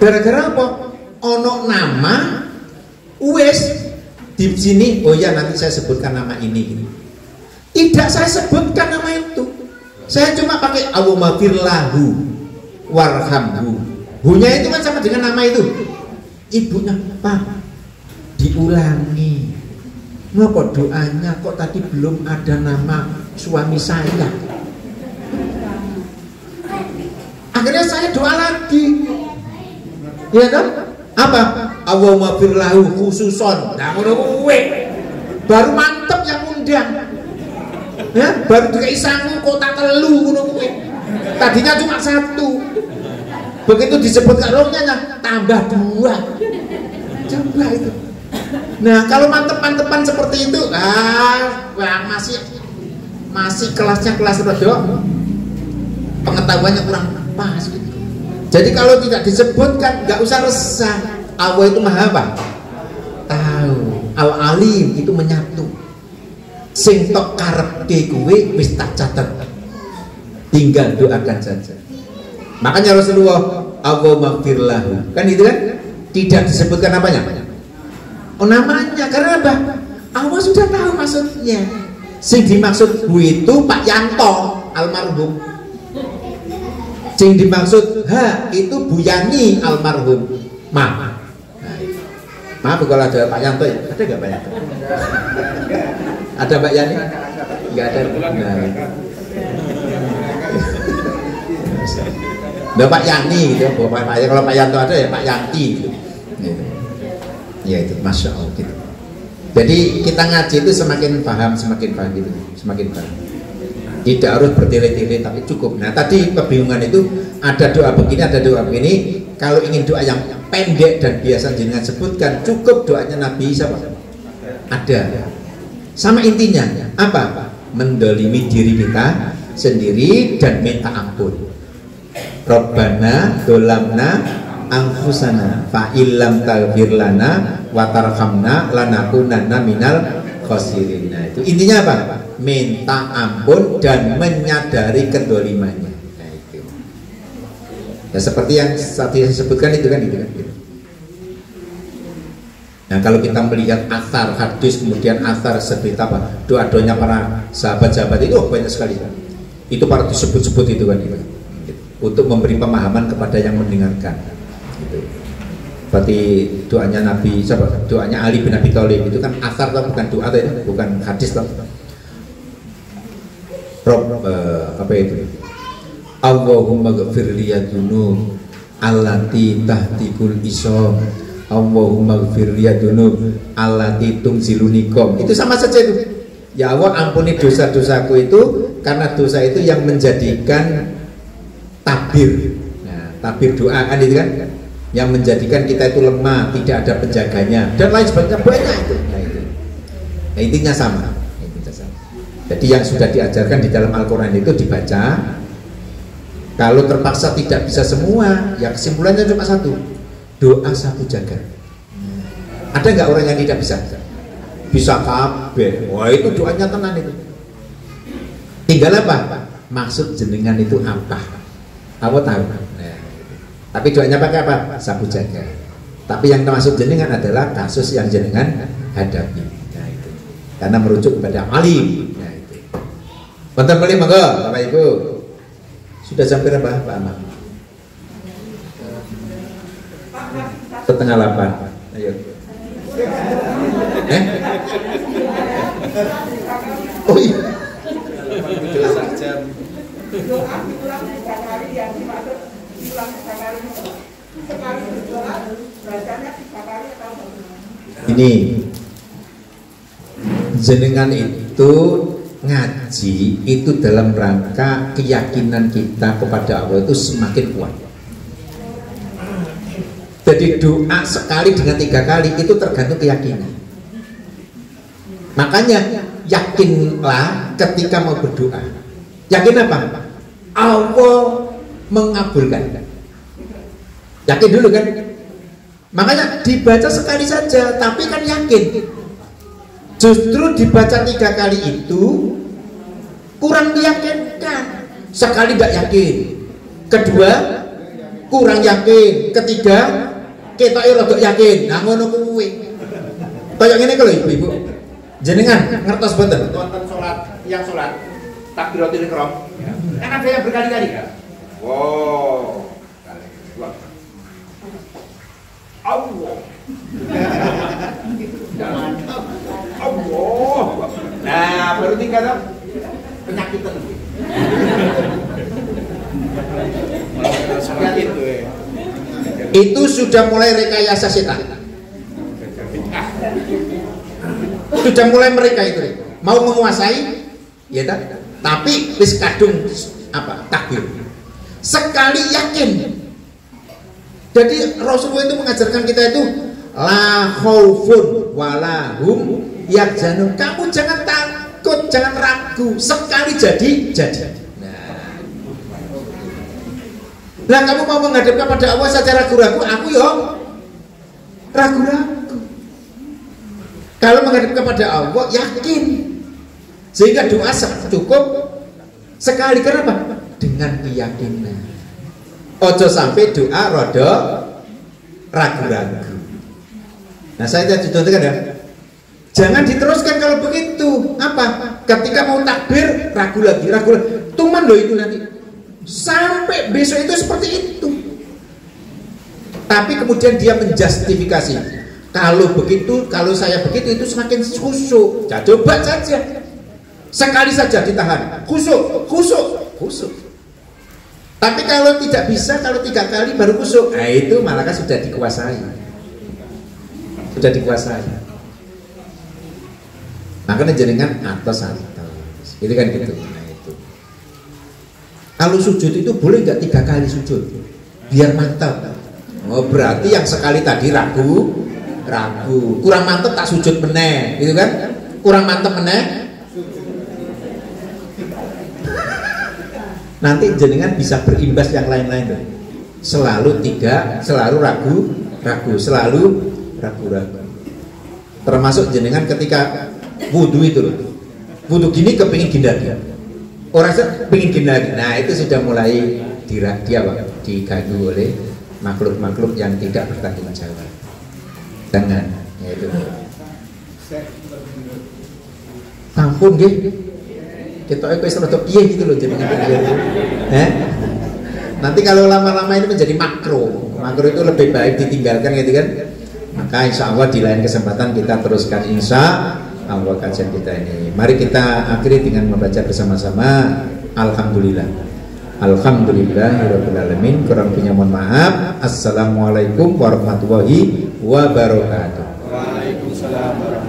Gara-gara apa? Ono nama, wes di sini. Oh ya, nanti saya sebutkan nama ini. Tidak saya sebutkan nama itu. Saya cuma pakai Allahumma firlahu warhamhu. Hunya itu kan sama dengan nama itu. Ibunya, Pak, diulangi. Ngapa doanya kok tadi belum ada nama suami saya? Akhirnya saya doa lagi. Ya kan? Apa? Allahumma firlahu khususon. Nah, ngono kuwi. Baru mantep yang undang. Ya, baru dikai sangu kota telu ngono kuwi. Tadinya cuma 1. Begitu disebut rohnya tambah 2. Coba itu. Nah, kalau mantep-mantepan seperti itu, masih kelasnya kelas rodok, pengetahuannya kurang pas gitu. Jadi kalau tidak disebutkan, nggak usah resah. Allah itu maha apa? Tahu. Al-Alim itu menyatu. Sing tok karepke kuwi wis tak catet. Tinggal doakan saja. Makanya Rasulullah, Allahumma firlahu. Kan itu kan? Tidak disebutkan apanya? Oh, namanya, karena apa? Allah sudah tahu maksudnya. Sing dimaksud Bu itu Pak Yanto almarhum. Sing dimaksud itu Bu Yani almarhum. Maaf. Maaf kalau ada Pak Yanto ya. Ada nggak Pak Yanto? Ada Pak Yani? Nggak ada. Nah. Pak Yani gitu, kalau Pak Yanto ada ya Pak Yanti gitu. Ya itu, masya Allah gitu. Jadi kita ngaji itu semakin paham gitu, semakin paham. Tidak harus bertele-tele tapi cukup. Nah tadi kebingungan itu ada doa begini, ada doa begini. Kalau ingin doa yang pendek dan biasa jenengan sebutkan, cukup doanya Nabi siapa? Ada. Sama intinya apa? Mendolimi diri kita sendiri dan minta ampun. Rabbana dolamna anfusana fa illam taghfir lana wa tarhamna lanakunanna minal khosirin. Nah, itu intinya apa? Minta ampun dan menyadari kedolimannya. Nah, itu. Ya seperti yang tadi saya sebutkan itu kan. Nah kalau kita melihat asar hadis, kemudian asar seperti apa doa-doanya para sahabat-sahabat itu banyak sekali. Itu para disebut-sebut itu kan gitu. Untuk memberi pemahaman kepada yang mendengarkan. Gitu. Seperti doanya Nabi, doanya Ali bin Abi Thalib itu kan asar atau bukan doa itu, bukan hadis toh. Apa itu? Allahumma ghfir li dzunub allati tahtikul isom. Allahumma ghfir li dzunub allati tungzilunikum. Itu sama saja itu. Ya Allah ampuni dosa-dosaku itu karena dosa itu yang menjadikan tabir. Nah, tabir doa kan itu kan yang menjadikan kita itu lemah, tidak ada penjaganya dan lain sebagainya banyak itu. Nah, itu. Nah, intinya sama. Jadi yang sudah diajarkan di dalam Al-Quran itu dibaca. Kalau terpaksa tidak bisa semua, ya kesimpulannya cuma satu. Doa satu jagat. Ada nggak orang yang tidak bisa? Bisa kabeh. Wah itu doanya tenan itu. Tinggal apa? Maksud jenengan itu apa? Apa tahu? Nah, tapi doanya pakai apa? Sabu jagat. Tapi yang termasuk jenengan adalah kasus yang jenengan hadapi. Nah itu. Karena merujuk kepada alim. Nah itu. Konten beli monggo, Bapak Ibu. Sudah sampai berapa, Pak Ahmad? 7:30. Ayo. Oh iya.
Doa diulang 3 kali yang dimaksud diulang 3 kali. Sekali berdoa bacanya 3 kali atau
ini jenengan itu ngaji itu dalam rangka keyakinan kita kepada Allah itu semakin kuat. Jadi doa sekali dengan 3 kali itu tergantung keyakinan. Makanya yakinlah ketika mau berdoa. Yakin apa? Allah mengabulkan. Yakin dulu kan? Makanya dibaca sekali saja, tapi kan yakin. Justru dibaca 3 kali itu kurang meyakinkan. Sekali tidak yakin, kedua kurang yakin, ketiga ketoke rada yakin. Nah ngono kuwi. Kaya ngene iki lho Ibu-ibu. Jenengan ngertos boten wonten yang salat takbiratul ihram. Kan ada yang berkali-kali kan? Wow. Allah. Allah. Nah, baru tinggal penyakit itu. Itu sudah mulai rekayasa setan. Sudah mulai mereka itu mau menguasai, ya tak? Tapi wis kadung apa? Takbir. Sekali yakin. Jadi Rasulullah itu mengajarkan kita itu la khaufun walahum yahzanun. Kamu jangan takut, jangan ragu. Sekali jadi. Nah kamu mau menghadap kepada Allah secara ragu-ragu, aku yo ragu-ragu. Kalau menghadap kepada Allah yakin, sehingga doa cukup sekali. Kenapa? Dengan keyakinan. Ojo sampai doa rodo ragu-ragu. Nah saya tadi contohkan ya, jangan diteruskan kalau begitu. Apa? Ketika mau takbir ragu lagi. Tuman loh itu nanti. Sampai besok itu seperti itu. Tapi kemudian dia menjustifikasi. Kalau begitu, kalau saya begitu itu semakin khusyuk. Ya, coba saja. Sekali saja ditahan. Khusyuk. Tapi kalau tidak bisa, kalau 3 kali baru kusuk, nah itu malah kan sudah dikuasai. Sudah dikuasai. Makanya jenengan atas. Itu kan gitu. Nah itu. Kalau sujud itu boleh nggak 3 kali sujud? Biar mantap. Oh berarti yang sekali tadi ragu. Kurang mantap tak sujud meneh, gitu kan? Kurang mantap meneh. Nanti jenengan bisa berimbas yang lain-lain tuh. Selalu 3, selalu ragu, selalu ragu. Termasuk jenengan ketika wudhu itu loh. Wudhu gini kepingin gini. Orang pengen gini lagi. Nah itu sudah mulai diganggu oleh makhluk-makhluk yang tidak bertanggung jawab. Jangan, ya itu. Ampun nggih. Kita wis rada piye gitu loh jenengan. Nanti kalau lama-lama ini menjadi makro itu lebih baik ditinggalkan gitu kan. Maka insya Allah di lain kesempatan kita teruskan insya Allah kajian kita ini. Mari kita akhiri dengan membaca bersama-sama Alhamdulillah. Alhamdulillahirabbil alamin. Kurang punya mohon maaf. Assalamualaikum warahmatullahi wabarakatuh.
Waalaikumsalam.